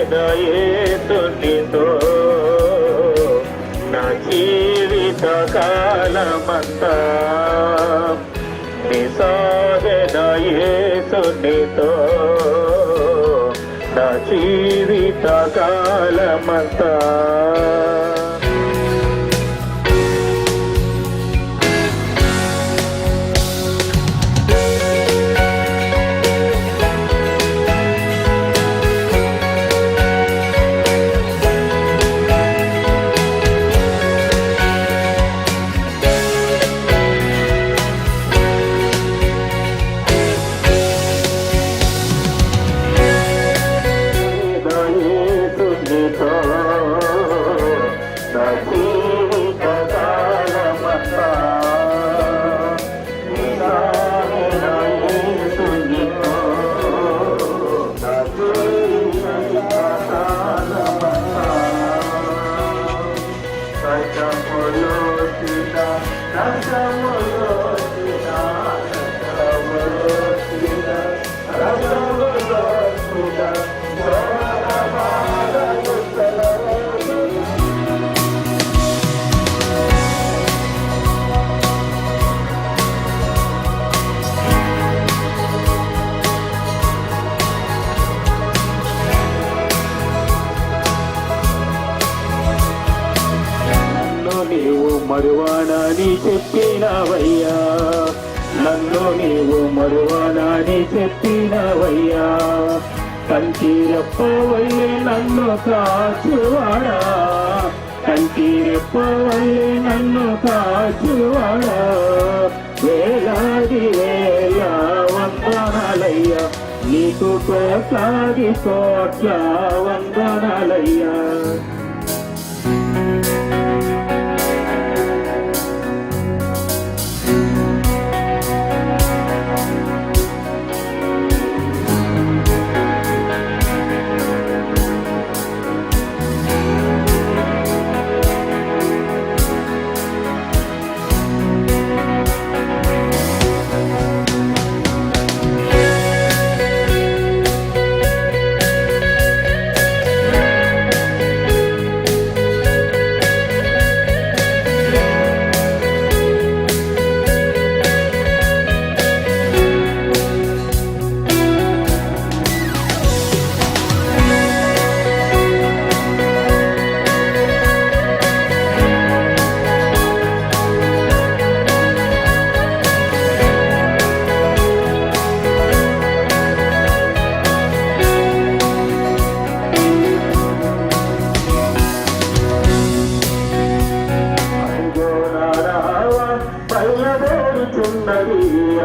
యేసునితో నా జీవిత కాలమంతా నిసాగెద యేసునితో నా జీవిత కాలమంతా మరువానని చెప్పినవయ్యా నన్ను నీవు మరువానని చెప్పినవయ్యా కంటిరెప్పవల్లే నన్ను కాచువాడా కంటిరెప్పవల్లే నన్ను కాచువాడా వేలాది వేల వందనాలయ్యా నీకు కోట్లాది కోట్ల వందనాలయ్యా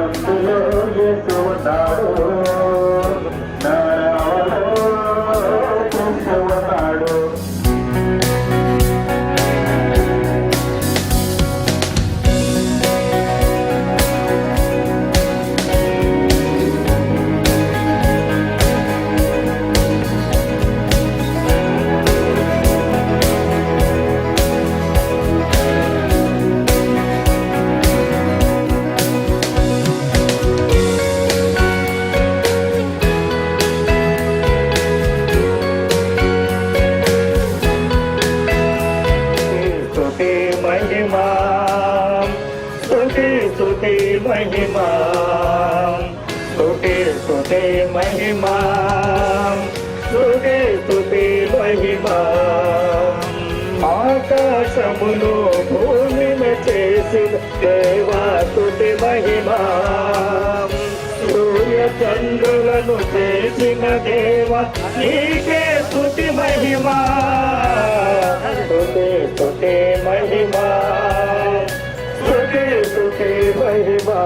అందులో యేసు ఉన్నాడు ఉన్నాడు స్తుతి మహిమా స్తుతి స్తుతి మహిమా స్తుతి స్తుతి మహిమా ఆకాశములో భూమిని చేసిన దేవా స్తుతి మహిమా సూర్య చంద్రులను చేసిన దేవా నీకే స్తుతి మహిమా స్తుతి స్తుతి మహిమా స్తుతి స్తుతి మహిమా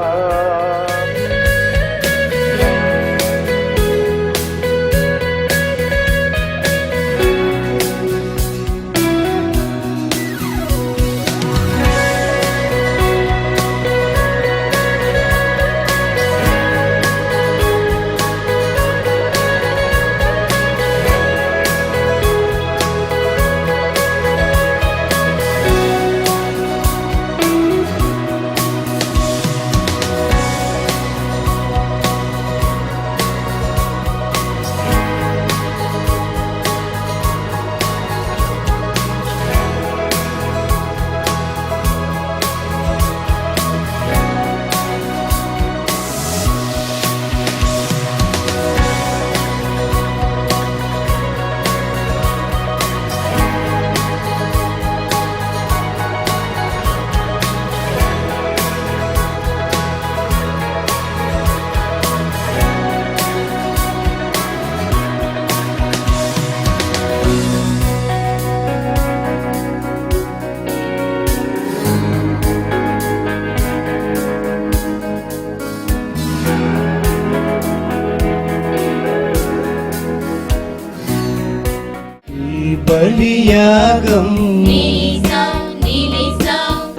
బలియాగం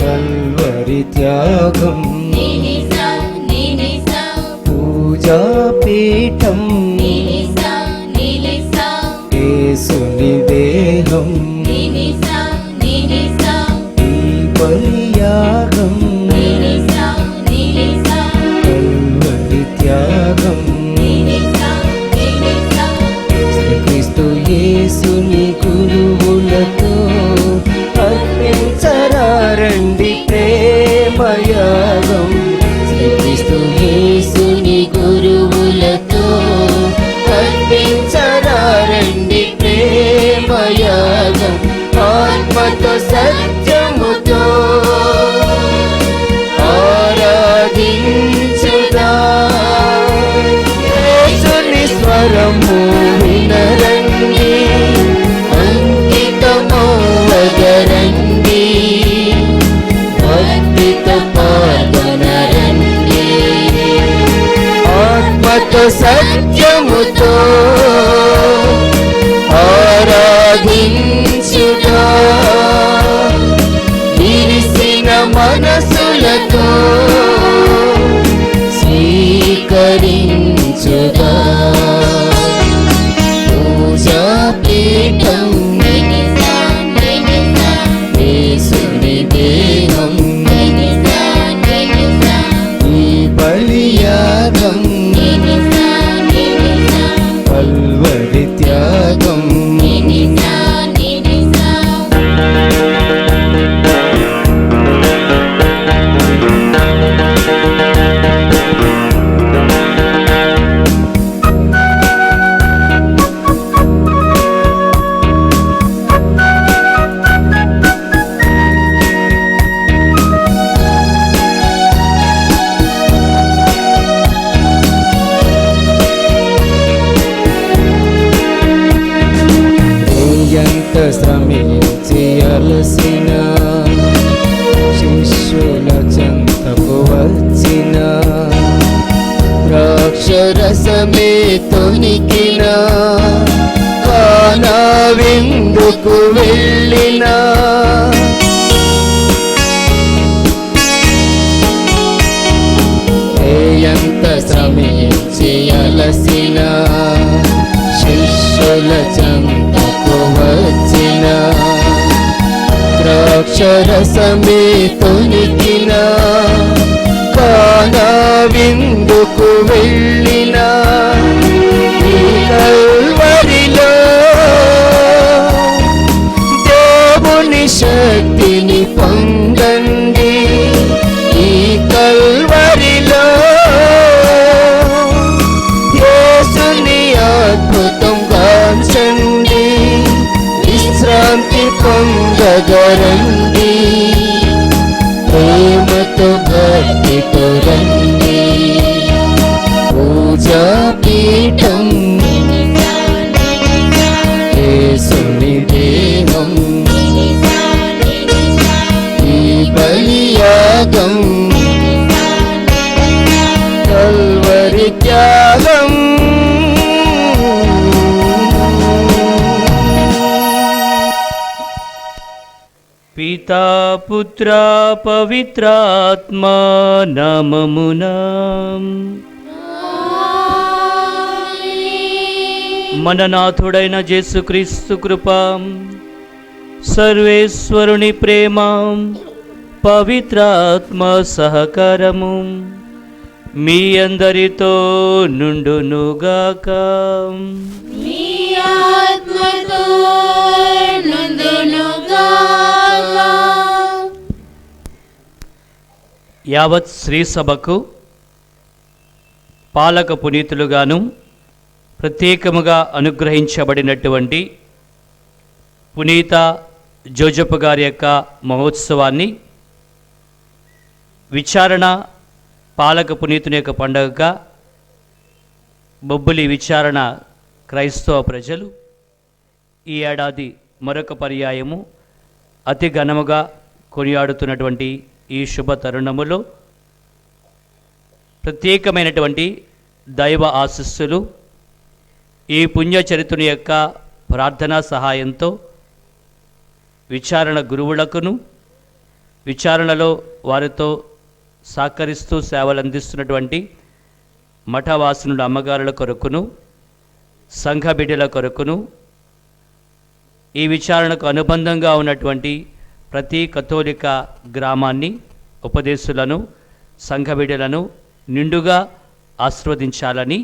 కల్వరి త్యాగం పూజాపీఠం యేసుని దేహం ఈ బలియాగం కల్వరి త్యాగం శ్రీక్రీస్తు యేసుని గురువులతో అర్పించరారండి ప్రేమయాగం శ్రీక్రీస్తు యేసుని గురువులతో అర్పించరారండి ప్రేమయాగం ఆత్మతో సత్యముతో ఆరాధించుదా యేసుని స్వరము వినరండి అంకితమవ్వగరండి భక్తితో పాల్గొనరండి ఆత్మతో సత్యముతో ఆరాధించుదా విరిసిన మనసులతో స్వీకరించుదా పూజాపీఠం యేసుని దేహం ఈ బలియాగం కల్వరి త్యాగం ఎంత శ్రమించి అలసిన శిష్యుల చెంతకు వచ్చిన ద్రాక్షరసమే తొనికిన కానా విందుకు వెళ్ళిన ఎంత శ్రమించి అలసిన శిష్యుల చెంతకు వచ్చిన ద్రాక్షరసమే తొనికిన కానా విందుకు వెళ్ళిన ఈ కల్వరిలో దేవుని శక్తిని పొందండి ఈ కల్వరిలో యేసుని అద్భుతం గాంచండి విశ్రాంతి పొందగరండి ప్రేమతో భక్తితో రండి పూజాపీఠం యేసుని దేహం ఈ బలియాగం కల్వరి త్యాగం పితా పుత్ర పవిత్రాత్మ నామమున మన నాథుడైన యేసుక్రీస్తు కృప సర్వేశ్వరుని ప్రేమ పవిత్రాత్మ సహకారము మీ అందరితో నుండునుగాక. యావత్ శ్రీ సభకు పాలక పునీతులుగాను ప్రత్యేకముగా అనుగ్రహించబడినటువంటి పునీత జోజప్ప గారి యొక్క మహోత్సవాన్ని విచారణ పాలక పునీతుని యొక్క పండుగగా బొబ్బిలి విచారణ క్రైస్తవ ప్రజలు ఈ ఏడాది మరొక పర్యాయము అతి ఘనముగా కొనియాడుతున్నటువంటి ఈ శుభ తరుణములో ప్రత్యేకమైనటువంటి దైవ ఆశీస్సులు ఈ పుణ్యచరిత్రుని యొక్క ప్రార్థనా సహాయంతో విచారణ గురువులకును, విచారణలో వారితో సహకరిస్తూ సేవలు అందిస్తున్నటువంటి మఠవాసునుల అమ్మగారుల కొరకును, సంఘ బిడ్డల కొరకును, ఈ విచారణకు అనుబంధంగా ఉన్నటువంటి ప్రతి కథోలిక గ్రామాన్ని, ఉపదేశులను, సంఘ బిడ్డలను నిండుగా ఆశీర్వదించాలని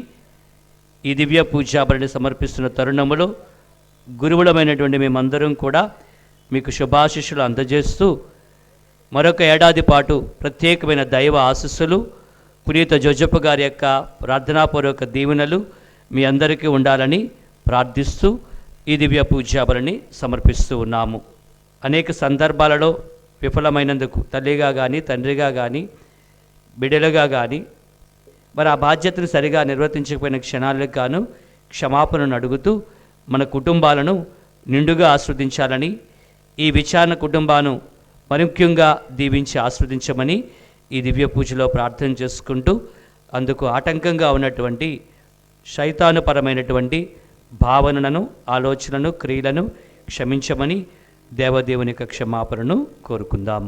ఈ దివ్య పూజాబలిని సమర్పిస్తున్న తరుణములో గురువులమైనటువంటి మేమందరం కూడా మీకు శుభాశిష్యులు అందజేస్తూ మరొక ఏడాది పాటు ప్రత్యేకమైన దైవ ఆశీస్సులు, పునీత జోజప్ప గారి యొక్క ప్రార్థనాపూర్వక దీవెనలు మీ అందరికీ ఉండాలని ప్రార్థిస్తూ ఈ దివ్య పూజాబలిని సమర్పిస్తూ ఉన్నాము. అనేక సందర్భాలలో విఫలమైనందుకు తల్లిగా కానీ, తండ్రిగా కానీ, బిడ్డలుగా కానీ మరి ఆ బాధ్యతను సరిగా నిర్వర్తించకపోయిన క్షణాలకు గాను క్షమాపణను అడుగుతూ మన కుటుంబాలను నిండుగా ఆస్వాదించాలని, ఈ విచారణ కుటుంబాలను మరి ముఖ్యంగా దీవించి ఆస్వాదించమని ఈ దివ్య పూజలో ప్రార్థన చేసుకుంటూ అందుకు ఆటంకంగా ఉన్నటువంటి శైతానుపరమైనటువంటి భావనలను, ఆలోచనలను, క్రియలను క్షమించమని దేవదేవుని యొక్క క్షమాపణను కోరుకుందాం.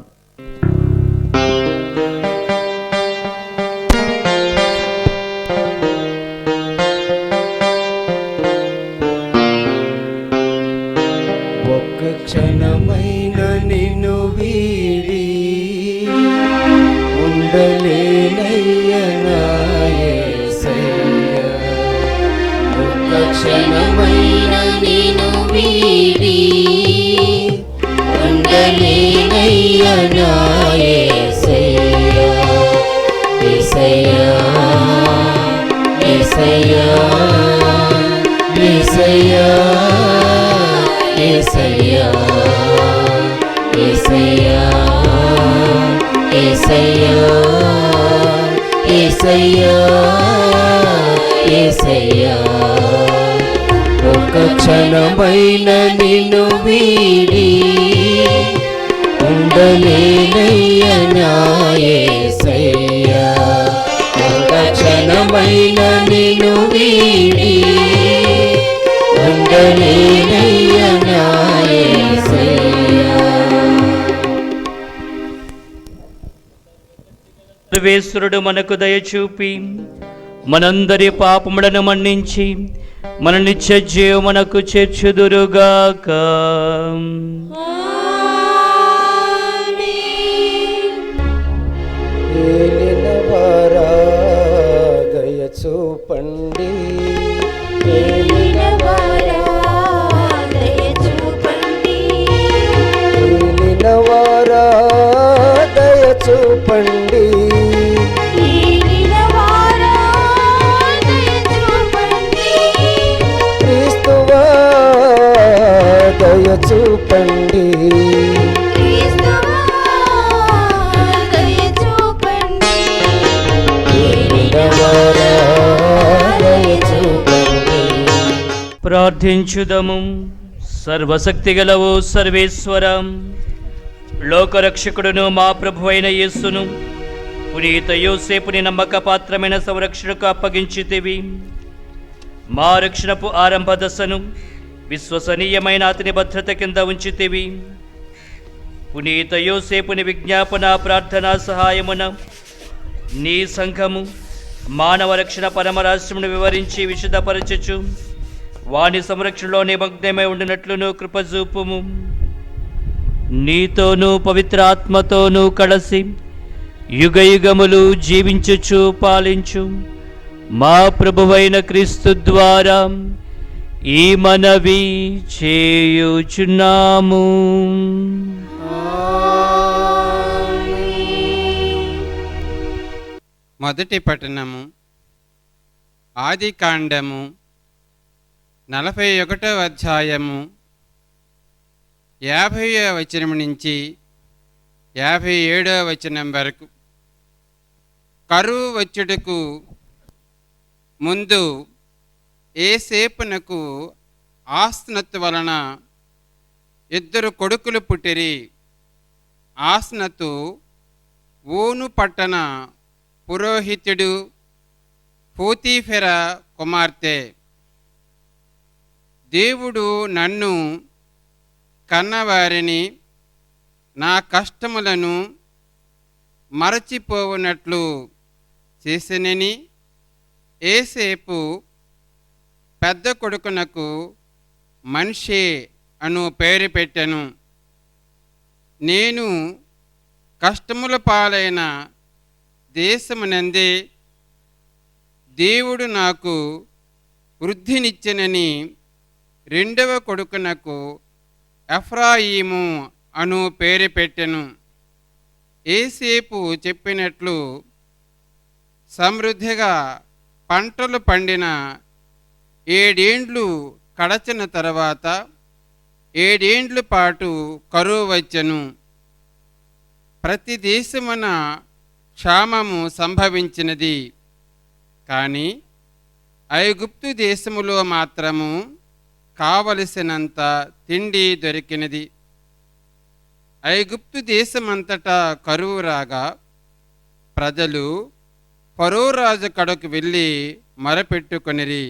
ఒక్క క్షణమైన నిన్ను వీడి ఉండలేనయ్యా నా యేసయ్యా. ఒక్క క్షణమైన నిన్ను వీడి ఉండలేనయ్యా నా యేసయ్యా. యేసయ్యా, యేసయ్యా, యేసయ్యా, యేసయ్యా, యేసయ్యా, యేసయ్యా, యేసయ్యా, యేసయ్యా. ఒక క్షణమైన నిన్ను వీడి ఉండలేనయ్యా నా యేసయ్యా. ఒక క్షణమైన నిన్ను వీడి ఉండలేనయ్యా నా యేసయ్యా. సర్వేశ్వరుడు మనకు దయచూపి మనందరి పాపములను మన్నించి మన నిత్య జీవమునకు చేర్చుదురుగాక. ఏలిన వారా దయ చూపండి, ఏలిన వారా దయ చూపండి, ఏలిన వారా దయ చూపండి, ఏలిన వారా దయ చూపండి, క్రీస్తువా దయ చూపండి, ప్రార్థించుదము. సర్వశక్తిగలవు సర్వేశ్వరం, లోకరక్షకుడును మా ప్రభువైన యేసును పునీత యోసేపుని నమ్మక పాత్రమైన సంరక్షణకు అప్పగించితివి. మా రక్షణపు ఆరంభ దశను విశ్వసనీయమైన అతని భద్రత కింద ఉంచితివి. పునీత యోసేపుని విజ్ఞాపన ప్రార్థనా సహాయమున నీ సంఘము మానవ రక్షణ పరమరహస్యమును వివరించి విశదపరచుచు వాని సంరక్షణలో నిమగ్నమై ఉండినట్లును కృపజూపుము. నీతోనూ పవిత్రాత్మతోనూ కలిసి యుగయుగములు జీవించుచు పాలించు మా ప్రభువైన క్రీస్తు ద్వారా ఈ మనవి చేయుచున్నాము. మొదటి పట్టణము. ఆది కాండము 41వ అధ్యాయము 50వ వచనం నుంచి 57వ వచనం వరకు. కరువు వచ్చుటకు ముందు యోసేపునకు ఆస్నతు వలన 2 కొడుకులు పుట్టిరి. ఆస్నతు ఊను పట్టణ పురోహితుడు పోతీఫెర కుమార్తె. దేవుడు నన్ను కన్నవారిని నా కష్టములను మరచిపోవునట్లు చేసినని యేసేపు పెద్ద కొడుకునకు మనిషే అను పేరు పెట్టెను. నేను కష్టముల పాలైన దేశమునందే దేవుడు నాకు వృద్ధినిచ్చెనని రెండవ కొడుకునకు ఎఫ్రాయిము అను పేరు పెట్టెను. యేసేపు చెప్పినట్లు సమృద్ధిగా పంటలు పండిన 7 ఏండ్లు కడచిన తర్వాత 7 ఏండ్ల పాటు కరువు వచ్చెను. ప్రతి దేశమున క్షామము సంభవించినది. కానీ ఐగుప్తు దేశములో మాత్రము కావలసినంత తిండి దొరికినది. ఐగుప్తు దేశమంతటా కరువు రాగా ప్రజలు ఫరో రాజు కడకు వెళ్ళి మొరపెట్టుకొనిరి.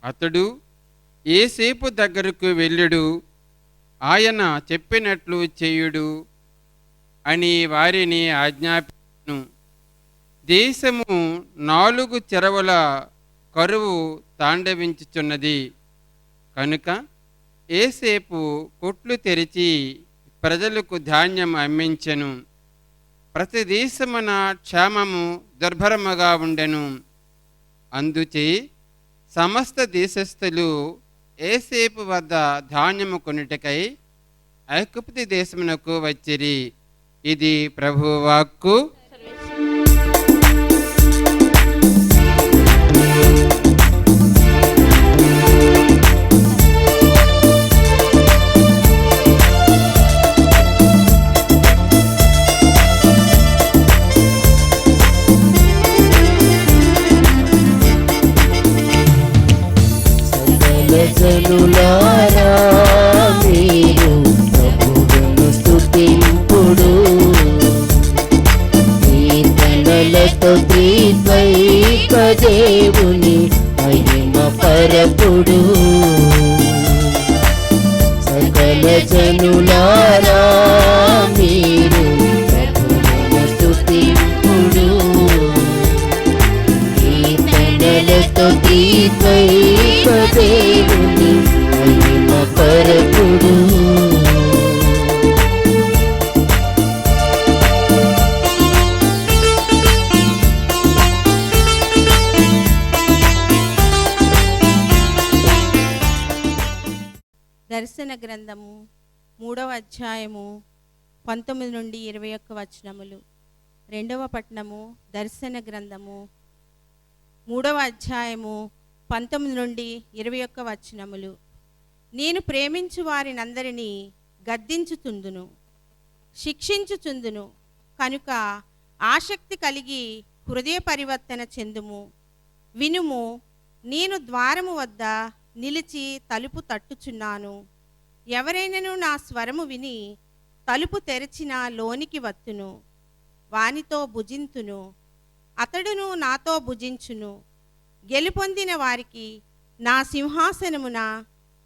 అతడు యేసేపు దగ్గరకు వెళ్ళుడు, ఆయన చెప్పినట్లు చేయుడు అని వారిని ఆజ్ఞాపించెను. దేశము 4 చెరవుల కరువు తాండవించుచున్నది కనుక యేసేపు కొట్లు తెరిచి ప్రజలకు ధాన్యం అమ్మించెను. ప్రతి దేశమున క్షామము దుర్భరముగా ఉండెను. అందుచే సమస్త దేశస్థులు యేసేపు వద్ద ధాన్యము కొనుటకై ఐగుప్తు దేశమునకు వచ్చిరి. ఇది ప్రభువు వాక్కు. జనులారా మీరు ప్రభువును స్తుతింపుడు, కీర్తనలతో త్రిత్వైక దేవుని మహిమ పరపుడు. సకల జనులారా మీరు ప్రభువును స్తుతింపుడు, కీర్తనలతో త్రిత్వైక దేవుని మహిమ పరపుడు. దర్శన గ్రంథము 3వ అధ్యాయము 19 నుండి 21 వచనములు. 2వ పట్టణము దర్శన గ్రంథము 3వ అధ్యాయము 19 నుండి 21 వచనములు. నేను ప్రేమించు వారినందరినీ గద్దించుచుందును, శిక్షించుచుందును కనుక ఆసక్తి కలిగి హృదయ పరివర్తన చెందుము. వినుము, నేను ద్వారము వద్ద నిలిచి తలుపు తట్టుచున్నాను. ఎవరైనను నా స్వరము విని తలుపు తెరచిన లోనికి వత్తును, వానితో భుజింతును, అతడును నాతో భుజించును. గెలుపొందిన వారికి నా సింహాసనమున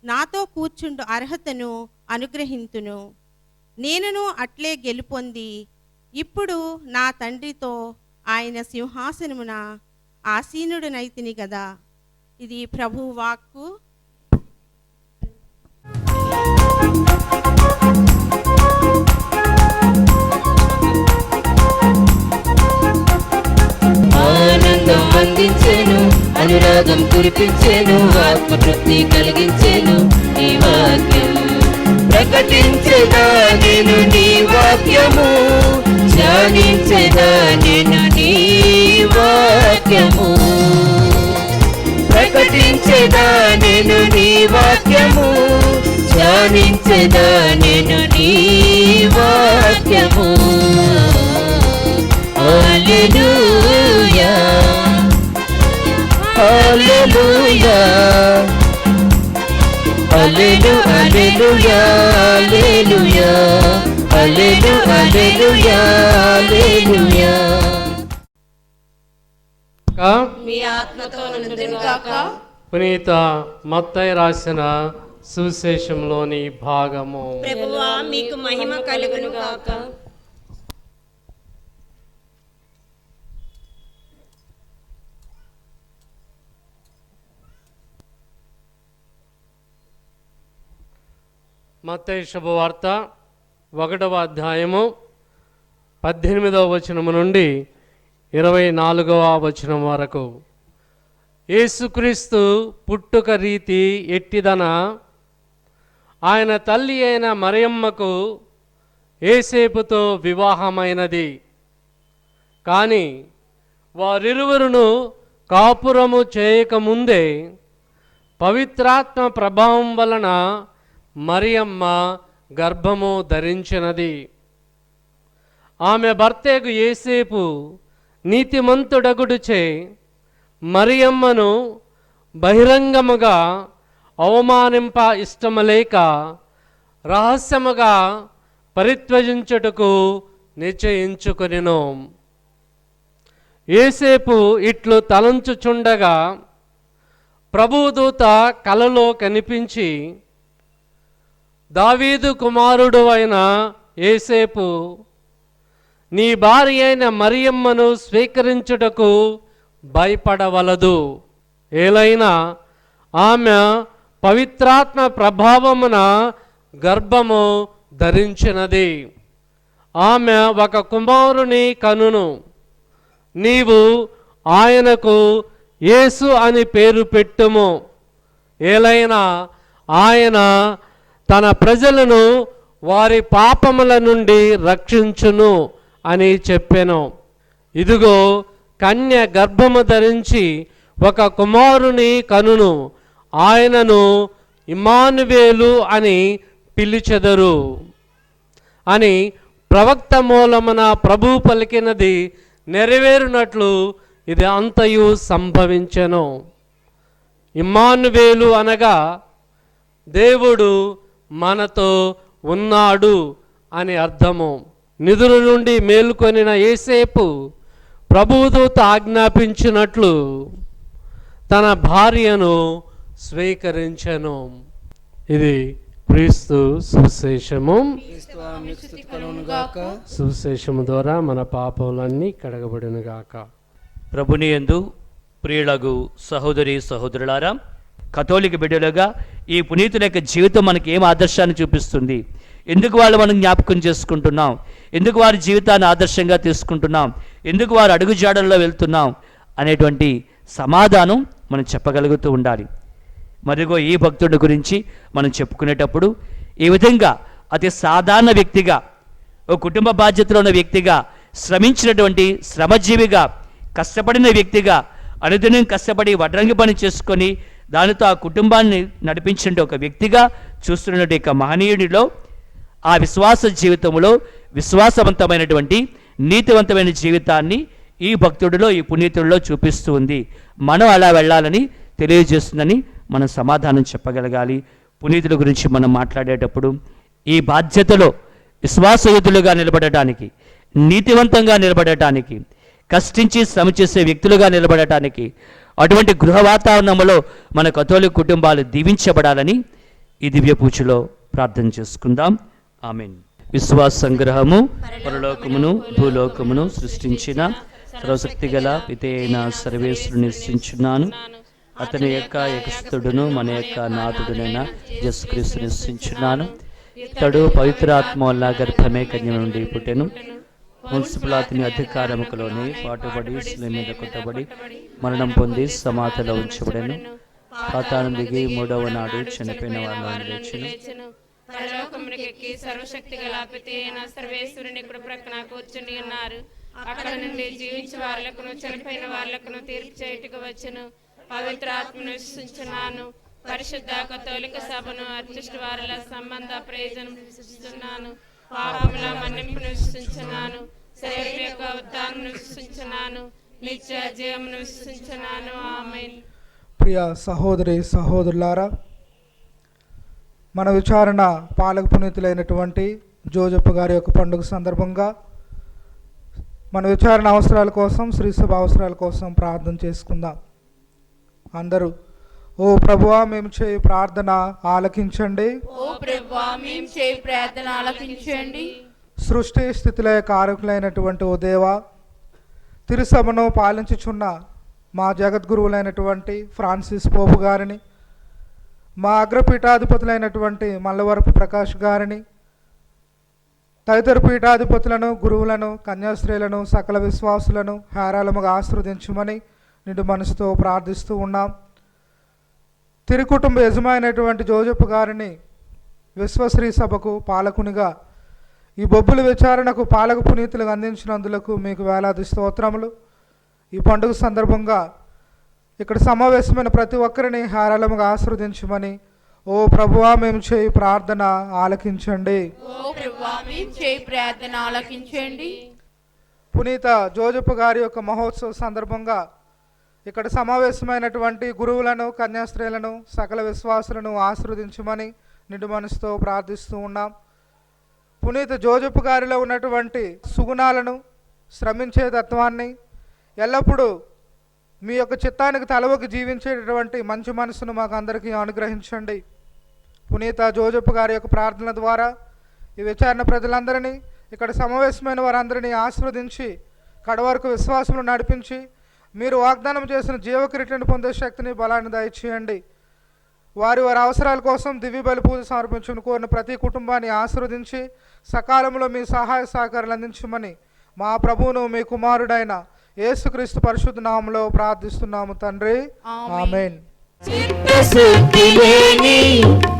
నాతో కూర్చుండు అర్హతను అనుగ్రహింతును. నేనును అట్లే గెలుపొంది ఇప్పుడు నా తండ్రితో ఆయన సింహాసనమున ఆసీనుడనైతిని గదా. ఇది ప్రభువు వాక్కు. ఆనందం అందించెను, అనురాగం కురిపించెను, ఆత్మతృప్తి కలిగించెను నీ వాక్యం. ప్రకటించెదా నేను నీ వాక్యము, ధ్యానించెదా నేను నీ వాక్యము. ప్రకటించెదా నేను నీ వాక్యము, ధ్యానించెదా నేను నీ వాక్యము. హల్లెలూయా హల్లెలూయా హల్లెలూయా హల్లెలూయా హల్లెలూయా హల్లెలూయా. మీ ఆత్మతో నుండును గాక. పునీత మత్తయి రాసిన సువిశేషంలోని భాగము. ప్రభువా మీకు మహిమ కలుగును గాక. మత్తయి శుభవార్త 1వ అధ్యాయము 18వ వచనము నుండి 24వ వచనం వరకు. యేసుక్రీస్తు పుట్టుక రీతి ఎట్టిదన, ఆయన తల్లి అయిన మరియమ్మకు యేసేపుతో వివాహమైనది. కానీ వారిరువురును కాపురము చేయకముందే పవిత్రాత్మ ప్రభావం వలన మరియమ్మ గర్భము ధరించినది. ఆమె భర్తకు యేసేపు నీతిమంతుడగుడుచే మరియమ్మను బహిరంగముగా అవమానింప ఇష్టమలేక రహస్యముగా పరిత్యజించుటకు నిశ్చయించుకొనెను. యేసేపు ఇట్లు తలంచుచుండగా ప్రభుదూత కలలో కనిపించి, దావీదు కుమారుడు అయిన యేసేపు, నీ భార్య అయిన మరియమ్మను స్వీకరించుటకు భయపడవలదు. ఏలైనా ఆమె పవిత్రాత్మ ప్రభావమున గర్భము ధరించినది. ఆమె ఒక కుమారుని కనును. నీవు ఆయనకు యేసు అని పేరు పెట్టుము. ఏలైనా ఆయన తన ప్రజలను వారి పాపముల నుండి రక్షించును అని చెప్పెను. ఇదిగో, కన్య గర్భము ధరించి ఒక కుమారుని కనును. ఆయనను ఇమ్మానువేలు అని పిలిచెదరు అని ప్రవక్త మూలమున ప్రభు పలికినది నెరవేరునట్లు ఇది అంతయు సంభవించెను. ఇమ్మానువేలు అనగా దేవుడు మనతో ఉన్నాడు అని అర్థము. నిద్ర నుండి మేలుకొనిన యేసేపు ప్రభుదూత ఆజ్ఞాపించినట్లు తన భార్యను స్వీకరించెను. ఇది క్రీస్తు సువిశేషము. సువిశేషము ద్వారా మన పాపములన్నీ కడగబడును గాక. ప్రభుని యందు ప్రియులగు సహోదరి సహోదరులారా, కథోలిక బిడ్డలుగా ఈ పునీతుల యొక్క జీవితం మనకి ఏం ఆదర్శాన్ని చూపిస్తుంది, ఎందుకు వాళ్ళు మనం జ్ఞాపకం చేసుకుంటున్నాం, ఎందుకు వారి జీవితాన్ని ఆదర్శంగా తీసుకుంటున్నాం, ఎందుకు వారు అడుగుజాడల్లో వెళ్తున్నాం అనేటువంటి సమాధానం మనం చెప్పగలుగుతూ ఉండాలి. మరిగో ఈ భక్తుడి గురించి మనం చెప్పుకునేటప్పుడు ఈ విధంగా అతి సాధారణ వ్యక్తిగా, ఓ కుటుంబ బాధ్యతలో ఉన్న వ్యక్తిగా, శ్రమించినటువంటి శ్రమజీవిగా, కష్టపడిన వ్యక్తిగా, అనుదినం కష్టపడి వడ్రంగి పని చేసుకొని దానితో ఆ కుటుంబాన్ని నడిపించిన ఒక వ్యక్తిగా చూస్తున్నటువంటి ఒక మహనీయుడిలో, ఆ విశ్వాస జీవితంలో విశ్వాసవంతమైనటువంటి నీతివంతమైన జీవితాన్ని ఈ భక్తుడిలో, ఈ పునీతుడిలో చూపిస్తూ ఉంది. మనం అలా వెళ్ళాలని తెలియజేస్తుందని మనం సమాధానం చెప్పగలగాలి. పునీతుల గురించి మనం మాట్లాడేటప్పుడు ఈ బాధ్యతలో విశ్వాసయుతులుగా నిలబడటానికి, నీతివంతంగా నిలబడటానికి, కష్టించి శ్రమ చేసే వ్యక్తులుగా నిలబడటానికి, అటువంటి గృహ వాతావరణంలో మన కథోలిక కుటుంబాలు దీవించబడాలని ఈ దివ్య పూజలో ప్రార్థన చేసుకుందాం. ఆమేన్. విశ్వాస సంగ్రహము. పరలోకమును భూలోకమును సృష్టించిన సర్వశక్తి గల పితే అయిన సర్వేశ్వరుని నిశ్చయించున్నాను. అతని యొక్క ఏకస్తుడును మన యొక్క నాథుడునైన యేసుక్రీస్తు నిశ్చయించున్నాను. ఇతడు పవిత్రాత్మ వల్ల గర్భమే కన్య నుండి పుట్టెను. మున్సిపల్ అతని అధికారములోని పాటుబడి శిలువ మీద కొట్టబడి మరణం పొంది సమాధిలో ఉంచబడెను. పాతాళం దిగి 3వ నాడు చనిపోయిన వాళ్ళ లేచెను. పరలోకమునకెక్కి సర్వశక్తి గల పితే అయిన సర్వేశ్వరుని కుడి ప్రక్కన కూర్చుని ఉన్నారు. అక్కడ నుండి జీవించే వాళ్లకును చనిపోయిన వాళ్లకును తీర్పు చేయుటకు వచ్చెను. పవిత్ర ఆత్మను విశ్వసించున్నాను. పరిశుద్ధ కథోలిక సభను అర్చిష్ట వారుల సంబంధ ప్రయోజనం విశ్వసిస్తున్నాను. పాపముల మన్నింపును విశ్వసించున్నాను. శరీరం యొక్క ఉద్ధానమును విశ్వసించున్నాను. నిత్య జీవమును విశ్వసించున్నాను. ఆమేన్. ప్రియ సహోదరి సహోదరులారా, మన విచారణ పాలక పునీతులైనటువంటి జోజప్ప గారి యొక్క పండుగ సందర్భంగా మన విచారణ అవసరాల కోసం, శ్రీ సభ అవసరాల కోసం ప్రార్థన చేసుకుందాం. అందరూ ఓ ప్రభువా మేము చేయు ప్రార్థన ఆలకించండి. ఓ ప్రభువా మేము చేయి ప్రార్థన ఆలకించండి. సృష్టి స్థితిలయ కారకులైనటువంటి ఓ దేవా, తిరుసభను పాలించుచున్న మా జగద్గురువులైనటువంటి ఫ్రాన్సిస్ పోపు గారిని, మా అగ్రపీఠాధిపతులైనటువంటి మల్లవరపు ప్రకాష్ గారిని, తదితర పీఠాధిపతులను, గురువులను, కన్యాస్త్రీలను, సకల విశ్వాసులను హేరాళముగా ఆశీర్వదించమని నిండు మనసుతో ప్రార్థిస్తూ ఉన్నాం. తిరుకుటుంబ యజమానైనటువంటి జోజప్ప గారిని విశ్వశ్రీ సభకు పాలకునిగా ఈ బొబ్బుల విచారణకు పాలక పునీతులకు అందించినందులకు మీకు వేలాది స్తోత్రములు. ఈ పండుగ సందర్భంగా ఇక్కడ సమావేశమైన ప్రతి ఒక్కరిని హారాళముగా ఆశీర్వదించమని ఓ ప్రభువా మేము చేయి ప్రార్థన ఆలకించండి. ఓ ప్రభువా మేము చేయి ప్రార్థన ఆలకించండి. పునీత జోజప్ప గారి యొక్క మహోత్సవ సందర్భంగా ఇక్కడ సమావేశమైనటువంటి గురువులను, కన్యాస్త్రీలను, సకల విశ్వాసులను ఆశీర్వదించమని నిండు మనసుతో ప్రార్థిస్తూ ఉన్నాం. పునీత జోజప్ప గారిలో ఉన్నటువంటి సుగుణాలను, శ్రమించే తత్వాన్ని, ఎల్లప్పుడూ మీ యొక్క చిత్తానికి తలవకి జీవించేటటువంటి మంచి మనసును మాకు అందరికీ అనుగ్రహించండి. పునీత జోజప్ప గారి యొక్క ప్రార్థన ద్వారా ఈ విచారణ ప్రజలందరినీ, ఇక్కడ సమావేశమైన వారందరినీ ఆశీర్వదించి కడవరకు విశ్వాసంలో నడిపించి మీరు వాగ్దానం చేసిన జీవకిరీటిని పొందే శక్తిని, బలాన్ని దయచేయండి. వారి అవసరాల కోసం దివ్య బలి పూజ సమర్పించుకుని కోరిన ప్రతి కుటుంబాన్ని ఆశీర్వదించి సకాలంలో మీ సహాయ సహకారాలు అందించమని మా ప్రభువును మీ కుమారుడైన యేసుక్రీస్తు పరిశుద్ధ నామములో ప్రార్థిస్తున్నాము తండ్రి, ఆమేన్. చిత్తశుద్ధి లేని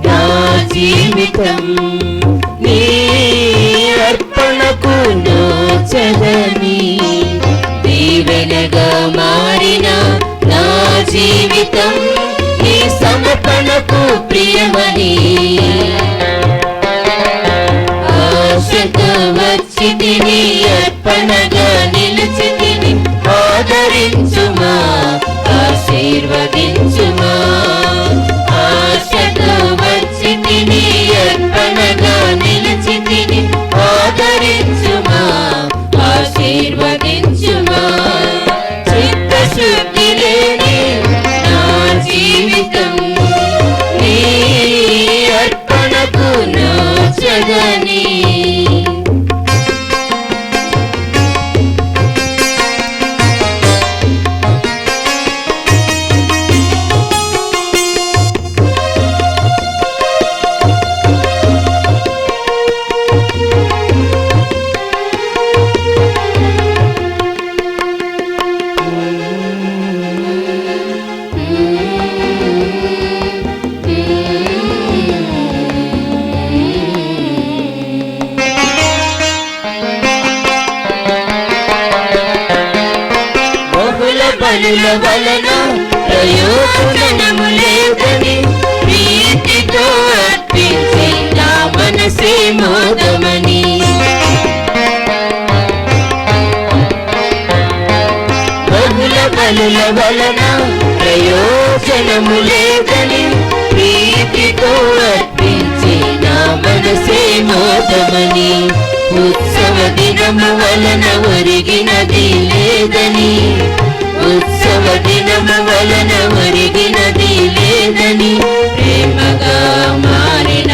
నా జీవితం నీ అర్పణకు నోచదని, దీవెనగా మారిన నా జీవితం నీ సమర్పణకు ప్రియమని, ఆశతో వచ్చి తిని అర్పణగా నిలిచి తిని ఆదరించుమా, ఆశీర్వదించుమా. ఆశతో వచ్చి తిని అర్పణగా నిలిచి తిని ఆదరించుమా, ఆశీర్వదించుమా. చిత్తశుద్ధి లేని నా జీవితం నీ అర్పణకు నోచదని. బలుల వలన ప్రయోజనము లేదని ప్రీతితో అర్పించే నా మనసే మోదమని, బహుళ బలుల వలన ప్రయోజనము లేదని ప్రీతితో అర్పించే నా మనసే మోదమని, ఉత్సవ దినము వలన ఒరిగినది లేదని, ఉత్సవ దినము వలన ఒరిగినది లేదని, ప్రేమగా మారిన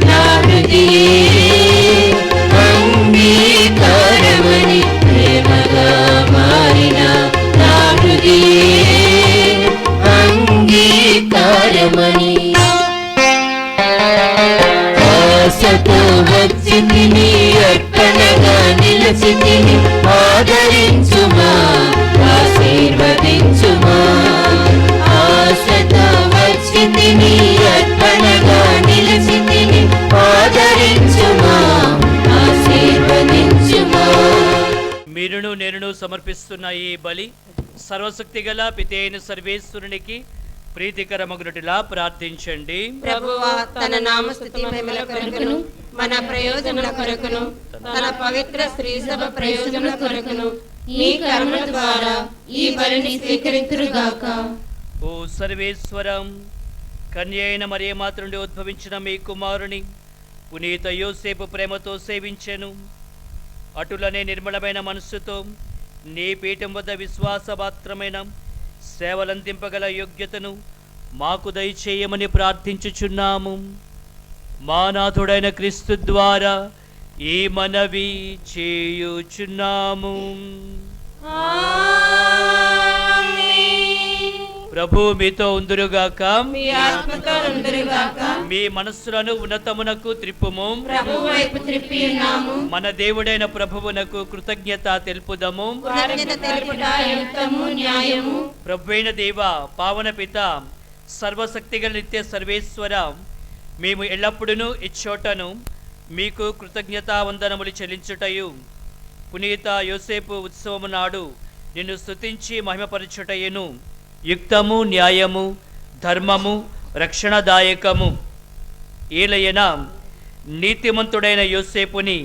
నా హృదయే అంగీకారమని, ప్రేమగా మారిన నా హృదయే అంగీకారమని. ఆశతో వచ్చి తిని అర్పణగా నిలిచి తిని ఆదరించుమా, ఆశీర్వదించుమా. ఆశతో వచ్చి తిని అర్పణగా నిలిచి తిని ఆదరించుమా, ఆశీర్వదించుమా. మీరును నేనును సమర్పిస్తున్న ఈ బలి సర్వశక్తి గల పితైన సర్వేశ్వరునికి ప్రీతికరమగునటిలా ప్రార్థించండి. ప్రభువా తన నామస్తుతి మహిమల కొరకును, మన ప్రయోజనల కొరకును, తన పవిత్ర స్త్రీ సభ ప్రయోజనల కొరకును నీ కర్మ ద్వారా ఈ బలిని స్వీకరించుగాక. ఓ సర్వేశ్వరం, కన్య అయిన మరియమాత నుండి ఉద్భవించిన మీ కుమారుని పునీత యోసేపు ప్రేమతో సేవించెను. అటులనే నిర్మలమైన మనస్సుతో నీ పీఠం వద్ద విశ్వాసపాత్రమైన సేవలందింపగల యోగ్యతను మాకు దయచేయమని ప్రార్థించుచున్నాము. మా నాథుడైన క్రీస్తు ద్వారా ఈ మనవి చేయుచున్నాము. ప్రభు మీతో ఉందురుగాక. మీ ఆత్మతో ఉండురుగాక. మీ మనస్సులను ఉన్నతమునకు త్రిప్పుము. ప్రభువు వైపు త్రిప్పి ఉన్నాము. మన దేవుడైన ప్రభువునకు కృతజ్ఞత తెలుపుదము. కృతజ్ఞత తెలుపుట యుక్తము, న్యాయము. ప్రభువైన దేవ, పావన పిత, సర్వశక్తిగల నిత్య సర్వేశ్వర, మేము ఎల్లప్పుడూ ఇచ్చోటను మీకు కృతజ్ఞతా వందనములు చెల్లించుటయు, పునీత యోసేపు ఉత్సవము నాడు నిన్ను స్తుతించి మహిమపరచుటయును యుక్తము, న్యాయము, ధర్మము, రక్షణదాయకము. ఏలయన నీతిమంతుడైన యోసేపుని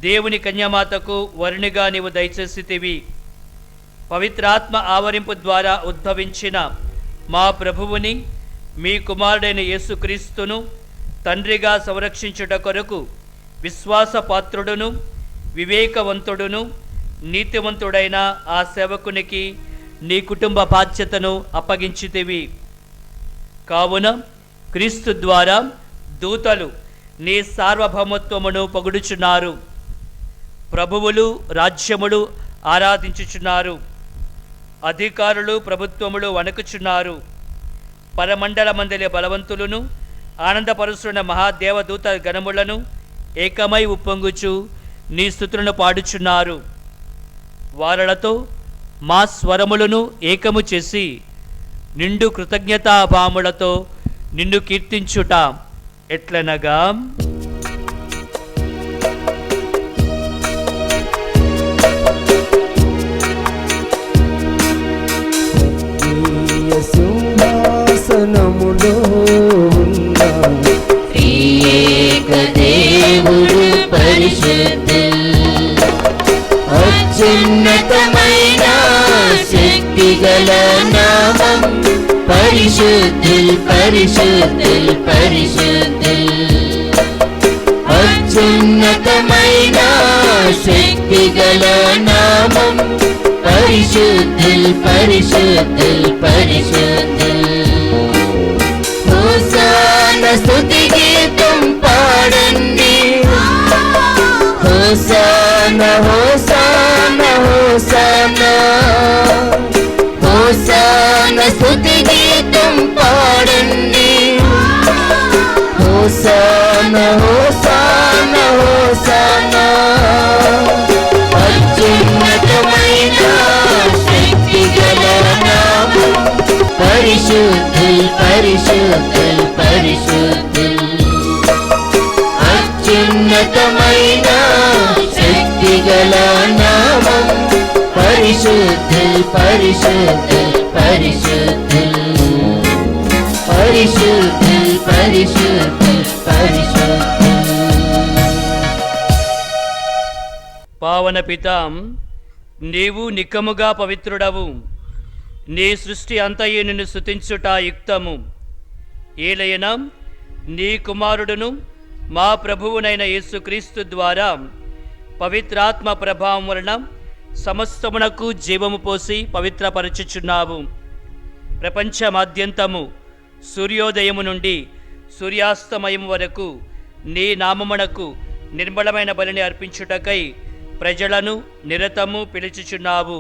దేవుని కన్యమాతకు వరునిగా నీవు దయచేసితివి. పవిత్రాత్మ ఆవరింపు ద్వారా ఉద్భవించిన మా ప్రభువుని, మీ కుమారుడైన యేసుక్రీస్తును తండ్రిగా సంరక్షించుట కొరకు విశ్వాసపాత్రుడును వివేకవంతుడును నీతివంతుడైన ఆ సేవకునికి నీ కుటుంబ బాధ్యతను అప్పగించితివి. కావున క్రీస్తు ద్వారా దూతలు నీ సార్వభౌమత్వమును పొగుడుచున్నారు. ప్రభువులు రాజ్యములు ఆరాధించుచున్నారు. అధికారులు ప్రభుత్వములు వణకుచున్నారు. పరమండల మందలి బలవంతులను ఆనందపరుస్తున్న మహాదేవదూత గణములను ఏకమై ఉప్పొంగుచు నీ స్తుతులను పాడుచున్నారు. వారలతో మా స్వరములను ఏకము చేసి నిండు కృతజ్ఞతాభాములతో నిన్ను కీర్తించుట ఎట్లనగా, సింహాసనములో ఉన్న త్రియేక దేవుడు పరిశుద్ధుడు, అత్యున్నతమైన శక్తిగల నామం పరిశుద్ధుడు, పరిశుద్ధుడు, పరిశుద్ధుడు. అత్యున్నతమైన శక్తిగల నామం పరిశుద్ధుడు, పరిశుద్ధుడు, పరిశుద్ధుడు. హోసానా స్తుతి గీతం పాడండి. హోసానా, హోసానా, హోసానా, హోసానా స్తుతి గీతం పాడండి. Hosanna, hosanna, hosanna. అత్యున్నతమైన శక్తిగల నామం పరిశుద్ధుడు, పరిశుద్ధుడు, పరిశుద్ధుడు. అత్యున్నతమైన శక్తిగల నామం పరిశుద్ధుడు, పరిశుద్ధుడు, పరిశుద్ధుడు. పరిశుద్ధుడు, పరిశుద్ధుడు, పరిశుద్ధుడు. పావన పితాం, నీవు నిక్కముగా పవిత్రుడవు. నీ సృష్టి అంతయు నిన్ను స్తుతించుట యుక్తము. ఏలయన నీ కుమారుడును మా ప్రభువునైన యేసుక్రీస్తు ద్వారా పవిత్రాత్మ ప్రభావం వలన సమస్తమునకు జీవము పోసి పవిత్రపరచుచున్నావు. ప్రపంచమాద్యంతము సూర్యోదయము నుండి సూర్యాస్తమయం వరకు నీ నామమునకు నిర్మలమైన బలిని అర్పించుటకై ప్రజలను నిరతము పిలుచుచున్నావు.